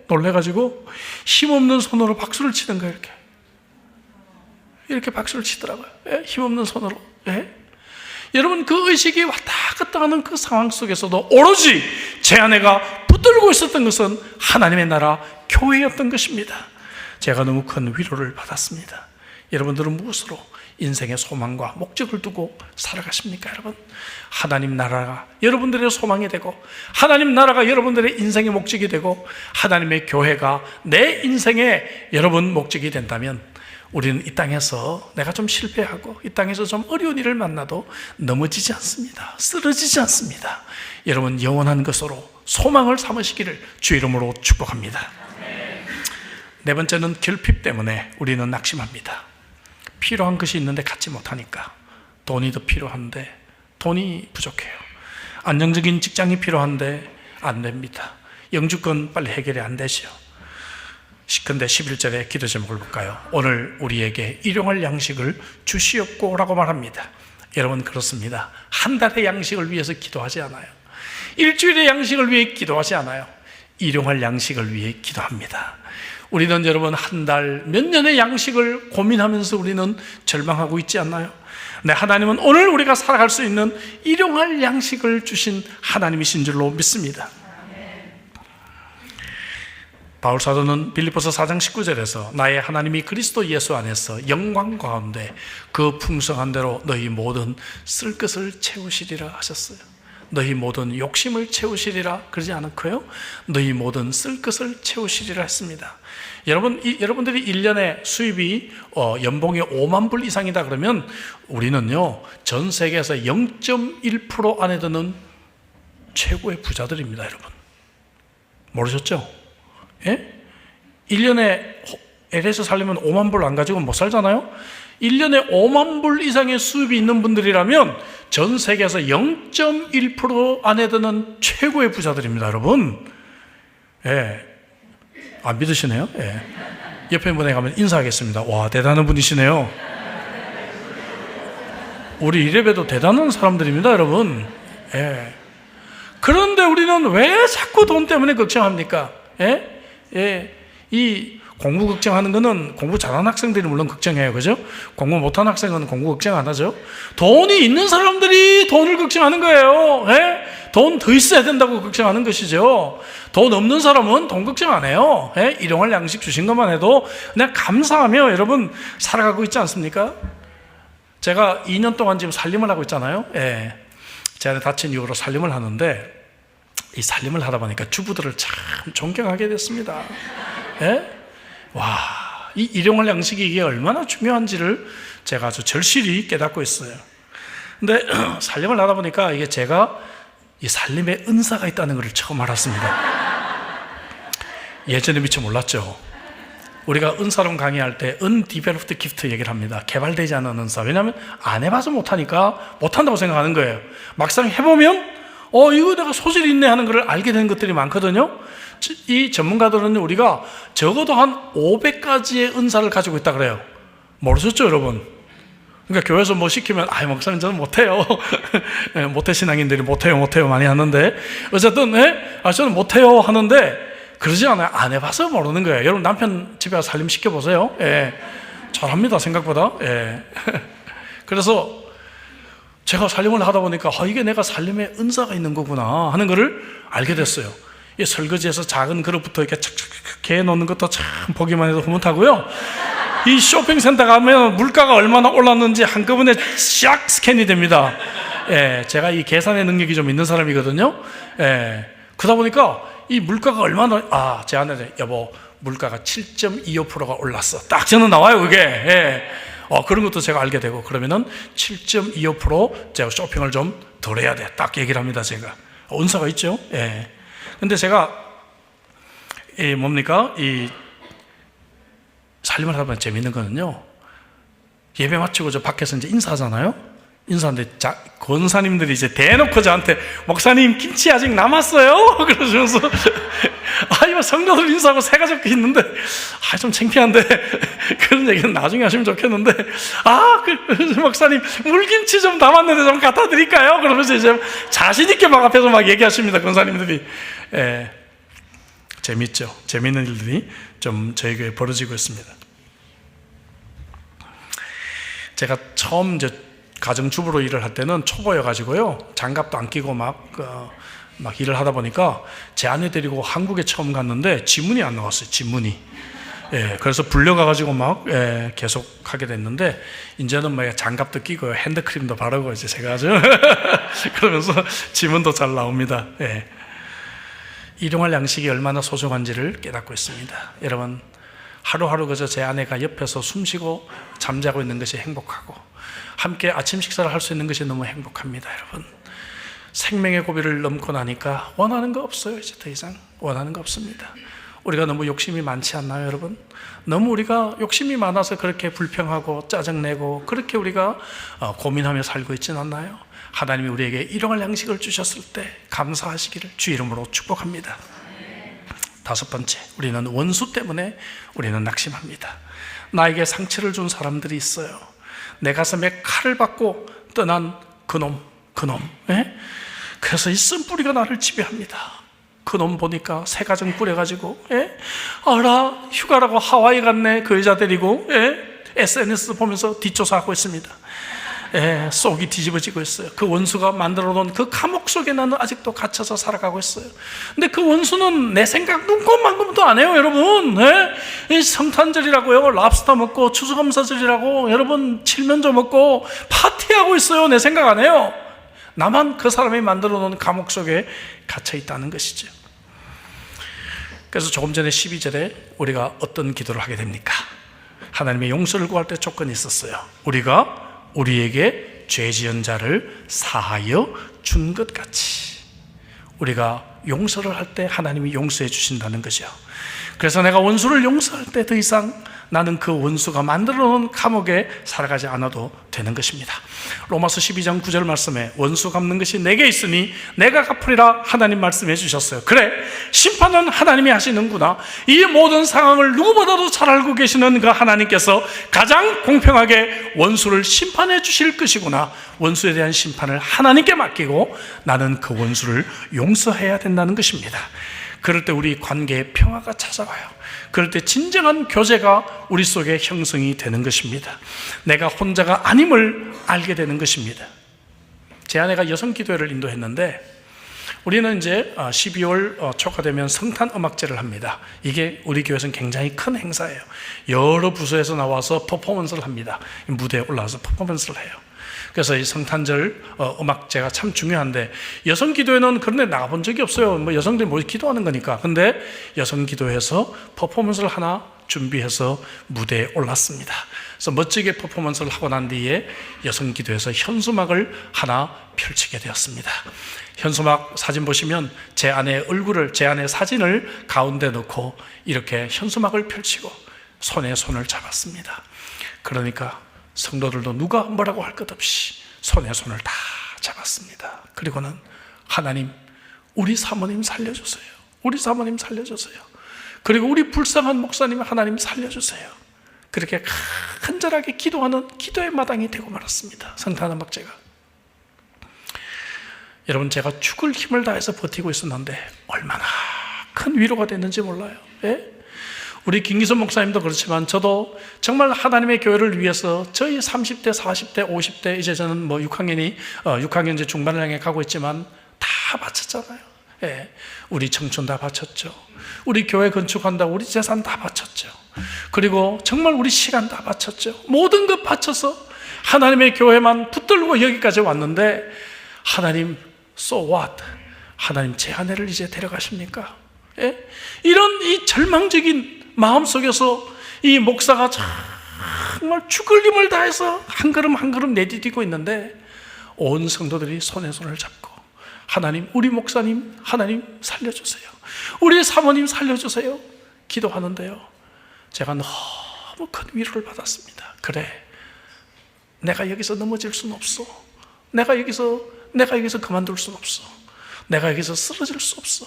놀래가지고 힘없는 손으로 박수를 치는 거예요. 이렇게 박수를 치더라고요. 힘없는 손으로. 여러분, 그 의식이 왔다 갔다 하는 그 상황 속에서도 오로지 제 아내가 붙들고 있었던 것은 하나님의 나라 교회였던 것입니다. 제가 너무 큰 위로를 받았습니다. 여러분들은 무엇으로 인생의 소망과 목적을 두고 살아가십니까? 여러분, 하나님 나라가 여러분들의 소망이 되고 하나님 나라가 여러분들의 인생의 목적이 되고 하나님의 교회가 내 인생의 여러분 목적이 된다면 우리는 이 땅에서 내가 좀 실패하고 이 땅에서 좀 어려운 일을 만나도 넘어지지 않습니다. 쓰러지지 않습니다. 여러분, 영원한 것으로 소망을 삼으시기를 주 이름으로 축복합니다. 네 번째는 결핍 때문에 우리는 낙심합니다. 필요한 것이 있는데 갖지 못하니까. 돈이 더 필요한데 돈이 부족해요. 안정적인 직장이 필요한데 안 됩니다. 영주권 빨리 해결이 안 되죠. 근데 11절에 기도 제목을 볼까요? 오늘 우리에게 일용할 양식을 주시옵고 라고 말합니다. 여러분, 그렇습니다. 한 달의 양식을 위해서 기도하지 않아요. 일주일의 양식을 위해 기도하지 않아요. 일용할 양식을 위해 기도합니다. 우리는 여러분 한 달, 몇 년의 양식을 고민하면서 우리는 절망하고 있지 않나요? 네, 하나님은 오늘 우리가 살아갈 수 있는 일용할 양식을 주신 하나님이신 줄로 믿습니다. 바울 사도는 빌립보서 4장 19절에서 나의 하나님이 그리스도 예수 안에서 영광 가운데 그 풍성한 대로 너희 모든 쓸 것을 채우시리라 하셨어요. 너희 모든 욕심을 채우시리라 그러지 않았고요, 너희 모든 쓸 것을 채우시리라 했습니다. 여러분들이 1년에 수입이 연봉이 5만 불 이상이다 그러면 우리는요, 전 세계에서 0.1% 안에 드는 최고의 부자들입니다. 여러분, 모르셨죠? 1년에 LA에서 살려면 5만 불 안 가지고 못 살잖아요. 1년에 5만 불 이상의 수입이 있는 분들이라면 전 세계에서 0.1% 안에 드는 최고의 부자들입니다. 여러분, 안 믿으시네요? 옆에 분에 가면 인사하겠습니다. 와, 대단한 분이시네요. 우리 이래봬도 대단한 사람들입니다, 여러분. 그런데 우리는 왜 자꾸 돈 때문에 걱정합니까? 이 공부 걱정하는 거는 공부 잘하는 학생들이 물론 걱정해요. 그죠? 공부 못하는 학생은 공부 걱정 안 하죠. 돈이 있는 사람들이 돈을 걱정하는 거예요. 예? 돈 더 있어야 된다고 걱정하는 것이죠. 돈 없는 사람은 돈 걱정 안 해요. 예? 일용할 양식 주신 것만 해도 그냥 감사하며 여러분 살아가고 있지 않습니까? 제가 2년 동안 지금 살림을 하고 있잖아요. 예. 제가 다친 이후로 살림을 하는데 이 살림을 하다 보니까 주부들을 참 존경하게 됐습니다. 예? 와, 이 일용할 양식이 이게 얼마나 중요한지를 제가 아주 절실히 깨닫고 있어요. 근데 살림을 하다 보니까 이게 제가 이 살림에 은사가 있다는 것을 처음 알았습니다. 예전에 미처 몰랐죠. 우리가 은사론 강의할 때 undeveloped gift 얘기를 합니다. 개발되지 않은 은사. 왜냐하면 안 해봐서 못하니까 못한다고 생각하는 거예요. 막상 해보면 이거 내가 소질이 있네 하는 걸 알게 되는 것들이 많거든요. 이 전문가들은 우리가 적어도 한 500가지의 은사를 가지고 있다 그래요. 모르셨죠, 여러분? 그러니까 교회에서 뭐 시키면 목사님 저는 못해요. 모태신앙인들이 못해요 많이 하는데 어쨌든 저는 못해요 하는데 그러지 않아요. 안 해봐서 모르는 거예요. 여러분 남편 집에 가서 살림 시켜보세요. 잘합니다, 생각보다. 그래서 제가 살림을 하다 보니까 이게 내가 살림에 은사가 있는 거구나 하는 거를 알게 됐어요. 이 설거지에서 작은 그릇부터 이렇게 착착 개어 놓는 것도 참 보기만 해도 흐뭇하고요. 이 쇼핑센터 가면 물가가 얼마나 올랐는지 한꺼번에 샥 스캔이 됩니다. 제가 이 계산의 능력이 좀 있는 사람이거든요. 그러다 보니까 이 물가가 얼마나 제 아내 여보 물가가 7.25%가 올랐어. 딱 저는 나와요 그게. 그런 것도 제가 알게 되고 그러면은 7.25% 제가 쇼핑을 좀 덜 해야 돼. 딱 얘기를 합니다 제가. 은사가 있죠. 근데 제가 이 살림을 하다 보면 재밌는 거는요. 예배 마치고 저 밖에서 이제 인사하잖아요. 인사하는데 권사님들이 이제 대놓고 저한테 목사님 김치 아직 남았어요? 그러시면서 이거 성도들 인사하고 새가 적혀 있는데 좀 창피한데 그런 얘기는 나중에 하시면 좋겠는데 목사님 물김치 좀 남았는데 좀 갖다 드릴까요? 그러면서 이제 자신 있게 막 앞에서 막 얘기하십니다. 권사님들이. 재밌죠. 재밌는 일들이 좀 저희 교회에 벌어지고 있습니다. 제가 처음 가정주부로 일을 할 때는 초보여가지고요. 장갑도 안 끼고 막 일을 하다 보니까 제 아내 데리고 한국에 처음 갔는데 지문이 안 나왔어요. 지문이. 그래서 불려가가지고 막 계속 하게 됐는데 이제는 장갑도 끼고 핸드크림도 바르고 이제 제가 아주 그러면서 지문도 잘 나옵니다. 일용할 양식이 얼마나 소중한지를 깨닫고 있습니다. 여러분 하루하루 그저 제 아내가 옆에서 숨쉬고 잠자고 있는 것이 행복하고 함께 아침 식사를 할 수 있는 것이 너무 행복합니다. 여러분 생명의 고비를 넘고 나니까 원하는 거 없어요. 이제 더 이상 원하는 거 없습니다. 우리가 너무 욕심이 많지 않나요, 여러분? 너무 우리가 욕심이 많아서 그렇게 불평하고 짜증내고 그렇게 우리가 고민하며 살고 있지는 않나요? 하나님이 우리에게 일용할 양식을 주셨을 때 감사하시기를 주 이름으로 축복합니다. 다섯 번째, 우리는 원수 때문에 우리는 낙심합니다. 나에게 상처를 준 사람들이 있어요. 내 가슴에 칼을 받고 떠난 그놈. 그래서 이 쓴뿌리가 나를 지배합니다. 그놈 보니까 새 가정 꾸려가지고 휴가라고 하와이 갔네 그 여자 데리고 SNS 보면서 뒷조사하고 있습니다. 속이 뒤집어지고 있어요. 그 원수가 만들어 놓은 그 감옥 속에 나는 아직도 갇혀서 살아가고 있어요. 근데 그 원수는 내 생각 눈곱만큼도 안 해요, 여러분. 이 성탄절이라고요, 랍스터 먹고 추수감사절이라고 여러분 칠면조 먹고 파티하고 있어요. 내 생각 안 해요. 나만 그 사람이 만들어 놓은 감옥 속에 갇혀 있다는 것이죠. 그래서 조금 전에 12절에 우리가 어떤 기도를 하게 됩니까? 하나님의 용서를 구할 때 조건이 있었어요. 우리가 우리에게 죄 지은 자를 사하여 준 것 같이 우리가 용서를 할 때 하나님이 용서해 주신다는 거죠. 그래서 내가 원수를 용서할 때 더 이상 나는 그 원수가 만들어 놓은 감옥에 살아가지 않아도 되는 것입니다. 로마서 12장 9절 말씀에 원수 갚는 것이 내게 있으니 내가 갚으리라 하나님 말씀해 주셨어요. 그래, 심판은 하나님이 하시는구나. 이 모든 상황을 누구보다도 잘 알고 계시는 그 하나님께서 가장 공평하게 원수를 심판해 주실 것이구나. 원수에 대한 심판을 하나님께 맡기고 나는 그 원수를 용서해야 된다는 것입니다. 그럴 때 우리 관계에 평화가 찾아와요. 그럴 때 진정한 교제가 우리 속에 형성이 되는 것입니다. 내가 혼자가 아님을 알게 되는 것입니다. 제 아내가 여성기도회를 인도했는데 우리는 이제 12월 초가 되면 성탄음악제를 합니다. 이게 우리 교회에서는 굉장히 큰 행사예요. 여러 부서에서 나와서 퍼포먼스를 합니다. 무대에 올라와서 퍼포먼스를 해요. 그래서 이 성탄절 음악제가 참 중요한데, 여성기도회는 그런 데 나가본 적이 없어요. 뭐 여성들이 뭐 기도하는 거니까. 근데 여성기도회에서 퍼포먼스를 하나 준비해서 무대에 올랐습니다. 그래서 멋지게 퍼포먼스를 하고 난 뒤에 여성기도회에서 현수막을 하나 펼치게 되었습니다. 현수막 사진 보시면 제 아내의 얼굴을, 제 아내의 사진을 가운데 넣고 이렇게 현수막을 펼치고 손에 손을 잡았습니다. 그러니까 성도들도 누가 뭐라고 할 것 없이 손에 손을 다 잡았습니다. 그리고는 하나님, 우리 사모님 살려주세요. 우리 사모님 살려주세요. 그리고 우리 불쌍한 목사님 하나님 살려주세요. 그렇게 간절하게 기도하는 기도의 마당이 되고 말았습니다. 성탄음악제가. 여러분, 제가 죽을 힘을 다해서 버티고 있었는데 얼마나 큰 위로가 됐는지 몰라요. 예? 우리 김기선 목사님도 그렇지만 저도 정말 하나님의 교회를 위해서 저희 30대, 40대, 50대, 이제 저는 뭐 6학년 이제 중반을 향해 가고 있지만 다 바쳤잖아요. 예. 우리 청춘 다 바쳤죠. 우리 교회 건축한다고 우리 재산 다 바쳤죠. 그리고 정말 우리 시간 다 바쳤죠. 모든 것 바쳐서 하나님의 교회만 붙들고 여기까지 왔는데, 하나님, so what? 하나님, 제 아내를 이제 데려가십니까? 예? 이런 이 절망적인 마음 속에서 이 목사가 정말 죽을 힘을 다해서 한 걸음 한 걸음 내디디고 있는데, 온 성도들이 손에 손을 잡고 하나님, 우리 목사님 하나님 살려주세요, 우리 사모님 살려주세요 기도하는데요, 제가 너무 큰 위로를 받았습니다. 그래, 내가 여기서 넘어질 수는 없어. 내가 여기서 그만둘 수는 없어. 내가 여기서 쓰러질 수 없어.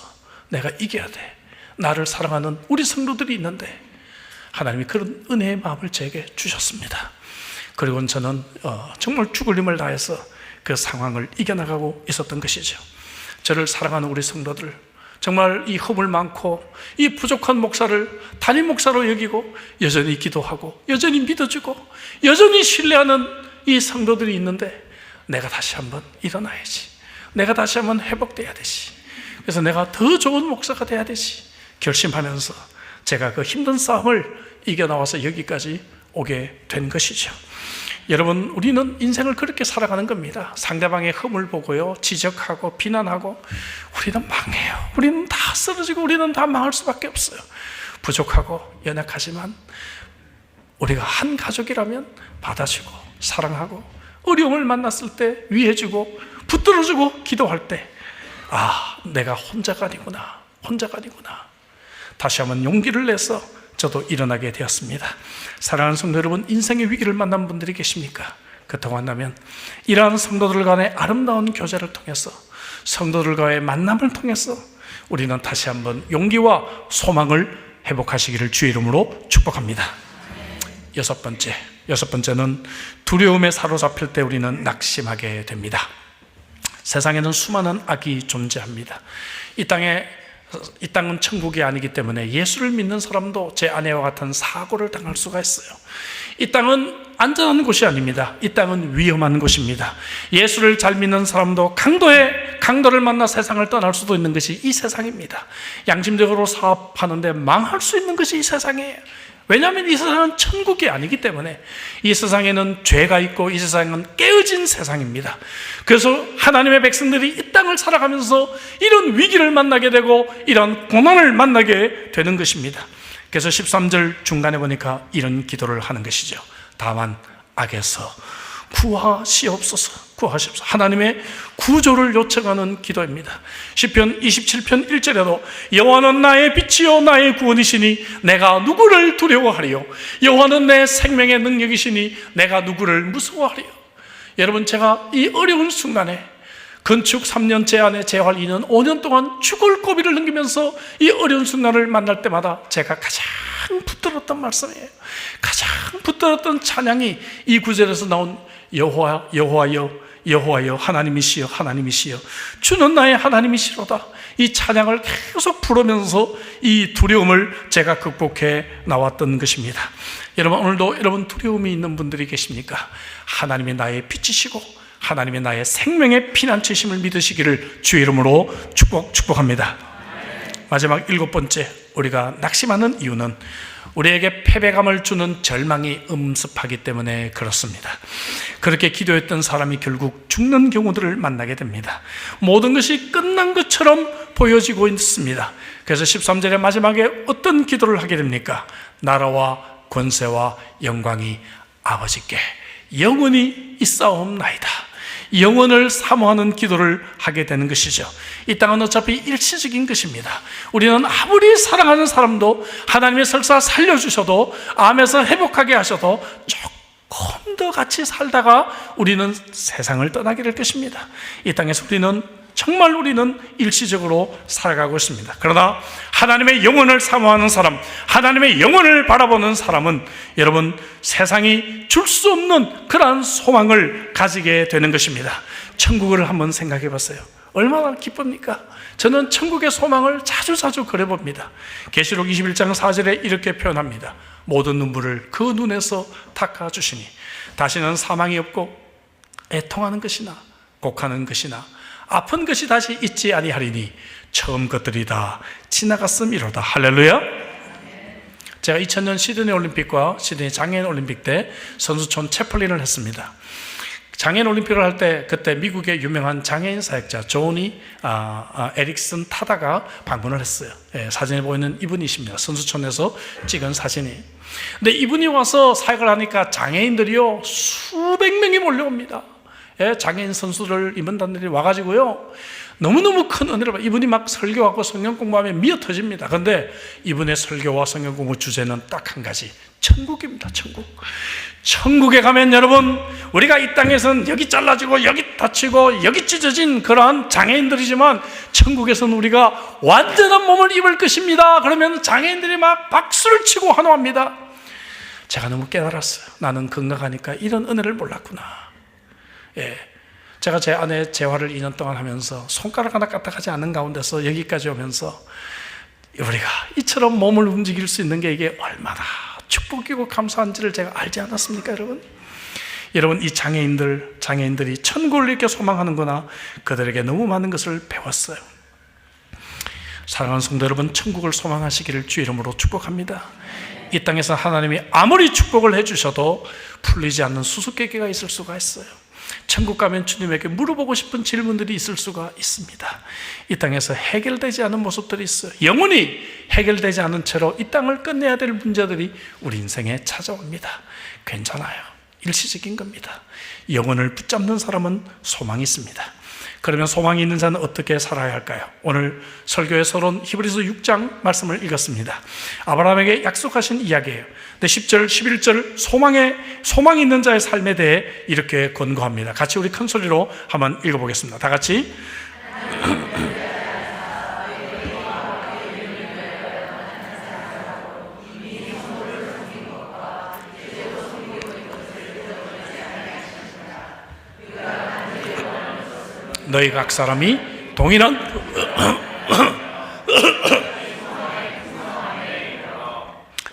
내가 이겨야 돼. 나를 사랑하는 우리 성도들이 있는데 하나님이 그런 은혜의 마음을 제게 주셨습니다. 그리고 저는 정말 죽을 힘을 다해서 그 상황을 이겨나가고 있었던 것이죠. 저를 사랑하는 우리 성도들, 정말 이 허물 많고 이 부족한 목사를 담임 목사로 여기고 여전히 기도하고 여전히 믿어주고 여전히 신뢰하는 이 성도들이 있는데, 내가 다시 한번 일어나야지, 내가 다시 한번 회복돼야 되지, 그래서 내가 더 좋은 목사가 돼야 되지 결심하면서 제가 그 힘든 싸움을 이겨나와서 여기까지 오게 된 것이죠. 여러분, 우리는 인생을 그렇게 살아가는 겁니다. 상대방의 흠을 보고요, 지적하고 비난하고 우리는 망해요. 우리는 다 쓰러지고 우리는 다 망할 수밖에 없어요. 부족하고 연약하지만 우리가 한 가족이라면 받아주고 사랑하고 어려움을 만났을 때 위해주고 붙들어주고 기도할 때, 아, 내가 혼자가 아니구나, 혼자가 아니구나. 다시 한번 용기를 내서 저도 일어나게 되었습니다. 사랑하는 성도 여러분, 인생의 위기를 만난 분들이 계십니까? 그렇다고 한다면 이러한 성도들 간의 아름다운 교제를 통해서, 성도들과의 만남을 통해서 우리는 다시 한번 용기와 소망을 회복하시기를 주의 이름으로 축복합니다. 여섯 번째는 두려움에 사로잡힐 때 우리는 낙심하게 됩니다. 세상에는 수많은 악이 존재합니다. 이 땅은 천국이 아니기 때문에 예수를 믿는 사람도 제 아내와 같은 사고를 당할 수가 있어요. 이 땅은 안전한 곳이 아닙니다. 이 땅은 위험한 곳입니다. 예수를 잘 믿는 사람도 강도를 만나 세상을 떠날 수도 있는 것이 이 세상입니다. 양심적으로 사업하는데 망할 수 있는 것이 이 세상이에요. 왜냐하면 이 세상은 천국이 아니기 때문에, 이 세상에는 죄가 있고 이 세상은 깨어진 세상입니다. 그래서 하나님의 백성들이 이 땅을 살아가면서 이런 위기를 만나게 되고 이런 고난을 만나게 되는 것입니다. 그래서 13절 중간에 보니까 이런 기도를 하는 것이죠. 다만 악에서 구하시옵소서. 하나님의 구조를 요청하는 기도입니다. 시편 27편 1절에도 여호와는 나의 빛이요 나의 구원이시니 내가 누구를 두려워하리요, 여호와는 내 생명의 능력이시니 내가 누구를 무서워하리요. 여러분, 제가 이 어려운 순간에 건축 3년째 안에 재활 2년, 5년 동안 죽을 고비를 넘기면서 이 어려운 순간을 만날 때마다 제가 가장 붙들었던 말씀이에요. 가장 붙들었던 찬양이 이 구절에서 나온 여호와여 하나님이시여 하나님이시여 주는 나의 하나님이시로다. 이 찬양을 계속 부르면서 이 두려움을 제가 극복해 나왔던 것입니다. 여러분, 오늘도 여러분 두려움이 있는 분들이 계십니까? 하나님이 나의 빛이시고 하나님이 나의 생명의 피난처심을 믿으시기를 주의 이름으로 축복합니다. 마지막 7번째, 우리가 낙심하는 이유는 우리에게 패배감을 주는 절망이 음습하기 때문에 그렇습니다. 그렇게 기도했던 사람이 결국 죽는 경우들을 만나게 됩니다. 모든 것이 끝난 것처럼 보여지고 있습니다. 그래서 13절의 마지막에 어떤 기도를 하게 됩니까? 나라와 권세와 영광이 아버지께 영원히 있사옵나이다. 영원을 사모하는 기도를 하게 되는 것이죠. 이 땅은 어차피 일시적인 것입니다. 우리는 아무리 사랑하는 사람도 하나님의 설사 살려주셔도, 암에서 회복하게 하셔도 조금 더 같이 살다가 우리는 세상을 떠나게 될 것입니다. 이 땅에서 우리는 일시적으로 살아가고 있습니다. 그러나 하나님의 영혼을 사모하는 사람, 하나님의 영혼을 바라보는 사람은 여러분 세상이 줄 수 없는 그러한 소망을 가지게 되는 것입니다. 천국을 한번 생각해 봤어요. 얼마나 기쁩니까? 저는 천국의 소망을 자주 그려봅니다. 계시록 21장 4절에 이렇게 표현합니다. 모든 눈물을 그 눈에서 닦아주시니 다시는 사망이 없고 애통하는 것이나 곡하는 것이나 아픈 것이 다시 있지 아니하리니 처음 것들이 다 지나갔음이로다. 할렐루야. 제가 2000년 시드니 올림픽과 시드니 장애인 올림픽 때 선수촌 채플린을 했습니다. 장애인 올림픽을 할 때 그때 미국의 유명한 장애인 사역자 조니 에릭슨 타다가 방문을 했어요. 사진에 보이는 이분이십니다. 선수촌에서 찍은 사진이. 근데 이분이 와서 사역을 하니까 장애인들이요 수백 명이 몰려옵니다. 장애인 선수들 임원단들이 와가지고요 너무너무 큰 은혜를 받아. 이분이 막 설교하고 성경 공부하면 미어 터집니다. 그런데 이분의 설교와 성경 공부 주제는 딱 한 가지, 천국입니다. 천국에 가면 여러분, 우리가 이 땅에서는 여기 잘라지고 여기 다치고 여기 찢어진 그러한 장애인들이지만 천국에서는 우리가 완전한 몸을 입을 것입니다. 그러면 장애인들이 막 박수를 치고 환호합니다. 제가 너무 깨달았어요. 나는 건강하니까 이런 은혜를 몰랐구나. 제가 제 아내 재활을 2년 동안 하면서 손가락 하나 까딱하지 않는 가운데서 여기까지 오면서 우리가 이처럼 몸을 움직일 수 있는 게 이게 얼마나 축복이고 감사한지를 제가 알지 않았습니까, 여러분? 여러분, 이 장애인들이 천국을 이렇게 소망하는구나, 그들에게 너무 많은 것을 배웠어요. 사랑하는 성도 여러분, 천국을 소망하시기를 주의 이름으로 축복합니다. 이 땅에서 하나님이 아무리 축복을 해주셔도 풀리지 않는 수수께끼가 있을 수가 있어요. 천국 가면 주님에게 물어보고 싶은 질문들이 있을 수가 있습니다. 이 땅에서 해결되지 않은 모습들이 있어요. 영원히 해결되지 않은 채로 이 땅을 끝내야 될 문제들이 우리 인생에 찾아옵니다. 괜찮아요. 일시적인 겁니다. 영혼을 붙잡는 사람은 소망이 있습니다. 그러면 소망이 있는 자는 어떻게 살아야 할까요? 오늘 설교의 서론 히브리서 6장 말씀을 읽었습니다. 아브라함에게 약속하신 이야기예요. 근데 10절, 11절 소망이 있는 자의 삶에 대해 이렇게 권고합니다. 같이 우리 큰 소리로 한번 읽어보겠습니다. 다 같이. 너희 각 사람이 동일한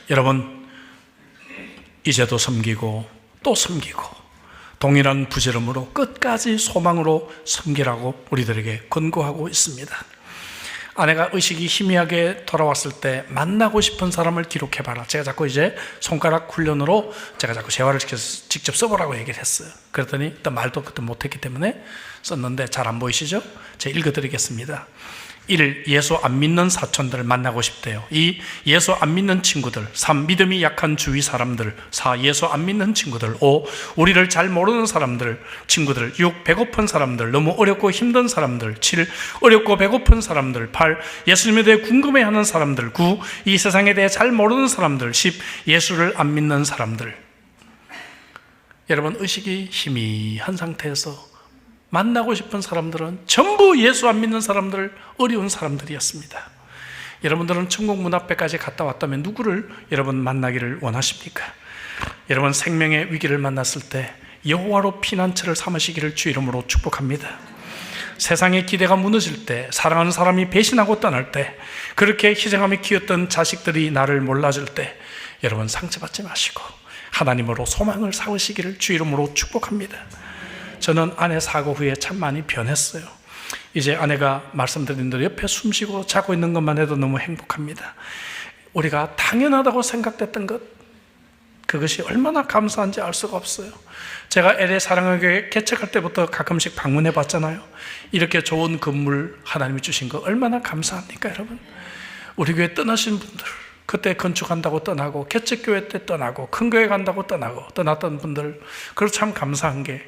여러분, 이제도 섬기고 또 섬기고 동일한 부지런으로 끝까지 소망으로 섬기라고 우리들에게 권고하고 있습니다. 아내가 의식이 희미하게 돌아왔을 때 만나고 싶은 사람을 기록해봐라. 제가 자꾸 이제 손가락 훈련으로 제가 자꾸 재활을 시켜서 직접 써보라고 얘기를 했어요. 그랬더니 일단 말도 그때 못했기 때문에 썼는데 잘 안 보이시죠? 제가 읽어드리겠습니다. 1. 예수 안 믿는 사촌들을 만나고 싶대요. 2. 예수 안 믿는 친구들. 3. 믿음이 약한 주위 사람들. 4. 예수 안 믿는 친구들. 5. 우리를 잘 모르는 사람들, 친구들. 6. 배고픈 사람들, 너무 어렵고 힘든 사람들. 7. 어렵고 배고픈 사람들. 8. 예수님에 대해 궁금해하는 사람들. 9. 이 세상에 대해 잘 모르는 사람들. 10. 예수를 안 믿는 사람들. 여러분, 의식이 희미한 상태에서 만나고 싶은 사람들은 전부 예수 안 믿는 사람들, 어려운 사람들이었습니다. 여러분들은 천국 문 앞에까지 갔다 왔다면 누구를 여러분 만나기를 원하십니까? 여러분, 생명의 위기를 만났을 때 여호와로 피난처를 삼으시기를 주 이름으로 축복합니다. 세상의 기대가 무너질 때, 사랑하는 사람이 배신하고 떠날 때, 그렇게 희생하며 키웠던 자식들이 나를 몰라줄 때, 여러분 상처받지 마시고 하나님으로 소망을 삼으시기를 주 이름으로 축복합니다. 저는 아내 사고 후에 참 많이 변했어요. 이제 아내가 말씀드린 대로 옆에 숨쉬고 자고 있는 것만 해도 너무 행복합니다. 우리가 당연하다고 생각됐던 것, 그것이 얼마나 감사한지 알 수가 없어요. 제가 LA 사랑하게 개척할 때부터 가끔씩 방문해 봤잖아요. 이렇게 좋은 건물 하나님이 주신 거 얼마나 감사합니까, 여러분? 우리 교회 떠나신 분들, 그때 건축한다고 떠나고 개척교회 때 떠나고 큰 교회 간다고 떠났던 분들, 그래서 참 감사한 게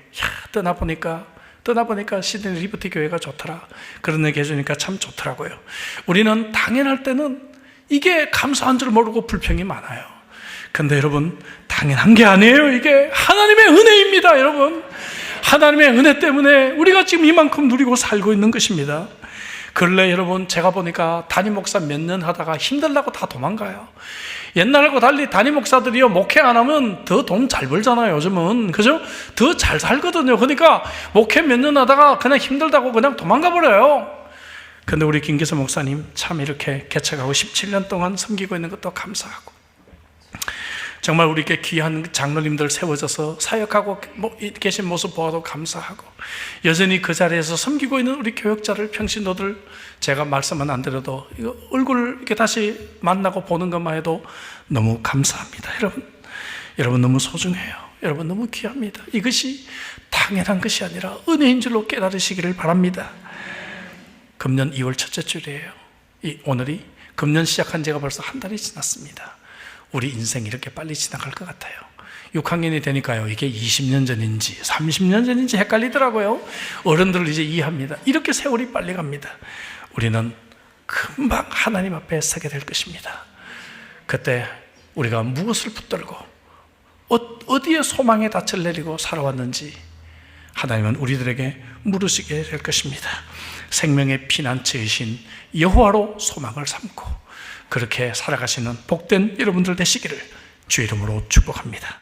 떠나보니까 시드니 리버티 교회가 좋더라, 그런 얘기 해주니까 참 좋더라고요. 우리는 당연할 때는 이게 감사한 줄 모르고 불평이 많아요. 근데 여러분, 당연한 게 아니에요. 이게 하나님의 은혜입니다. 여러분, 하나님의 은혜 때문에 우리가 지금 이만큼 누리고 살고 있는 것입니다. 근래 여러분, 제가 보니까 담임 목사 몇 년 하다가 힘들다고 다 도망가요. 옛날하고 달리 담임 목사들이요, 목회 안 하면 더 돈 잘 벌잖아요, 요즘은. 그죠? 더 잘 살거든요. 그러니까 목회 몇 년 하다가 그냥 힘들다고 그냥 도망가 버려요. 근데 우리 김기서 목사님 참 이렇게 개척하고 17년 동안 섬기고 있는 것도 감사하고, 정말 우리께 귀한 장로님들 세워져서 사역하고 계신 모습 보아도 감사하고, 여전히 그 자리에서 섬기고 있는 우리 교역자를, 평신도들, 제가 말씀은 안 드려도 이거 얼굴 이렇게 다시 만나고 보는 것만 해도 너무 감사합니다. 여러분 너무 소중해요. 여러분 너무 귀합니다. 이것이 당연한 것이 아니라 은혜인 줄로 깨달으시기를 바랍니다. 금년 2월 첫째 주일이에요. 오늘이 금년 시작한 지가 벌써 한 달이 지났습니다. 우리 인생이 이렇게 빨리 지나갈 것 같아요. 6학년이 되니까요, 이게 20년 전인지 30년 전인지 헷갈리더라고요. 어른들을 이제 이해합니다. 이렇게 세월이 빨리 갑니다. 우리는 금방 하나님 앞에 서게 될 것입니다. 그때 우리가 무엇을 붙들고 어디에 소망의 닻을 내리고 살아왔는지 하나님은 우리들에게 물으시게 될 것입니다. 생명의 피난처이신 여호와로 소망을 삼고 그렇게 살아가시는 복된 여러분들 되시기를 주 이름으로 축복합니다.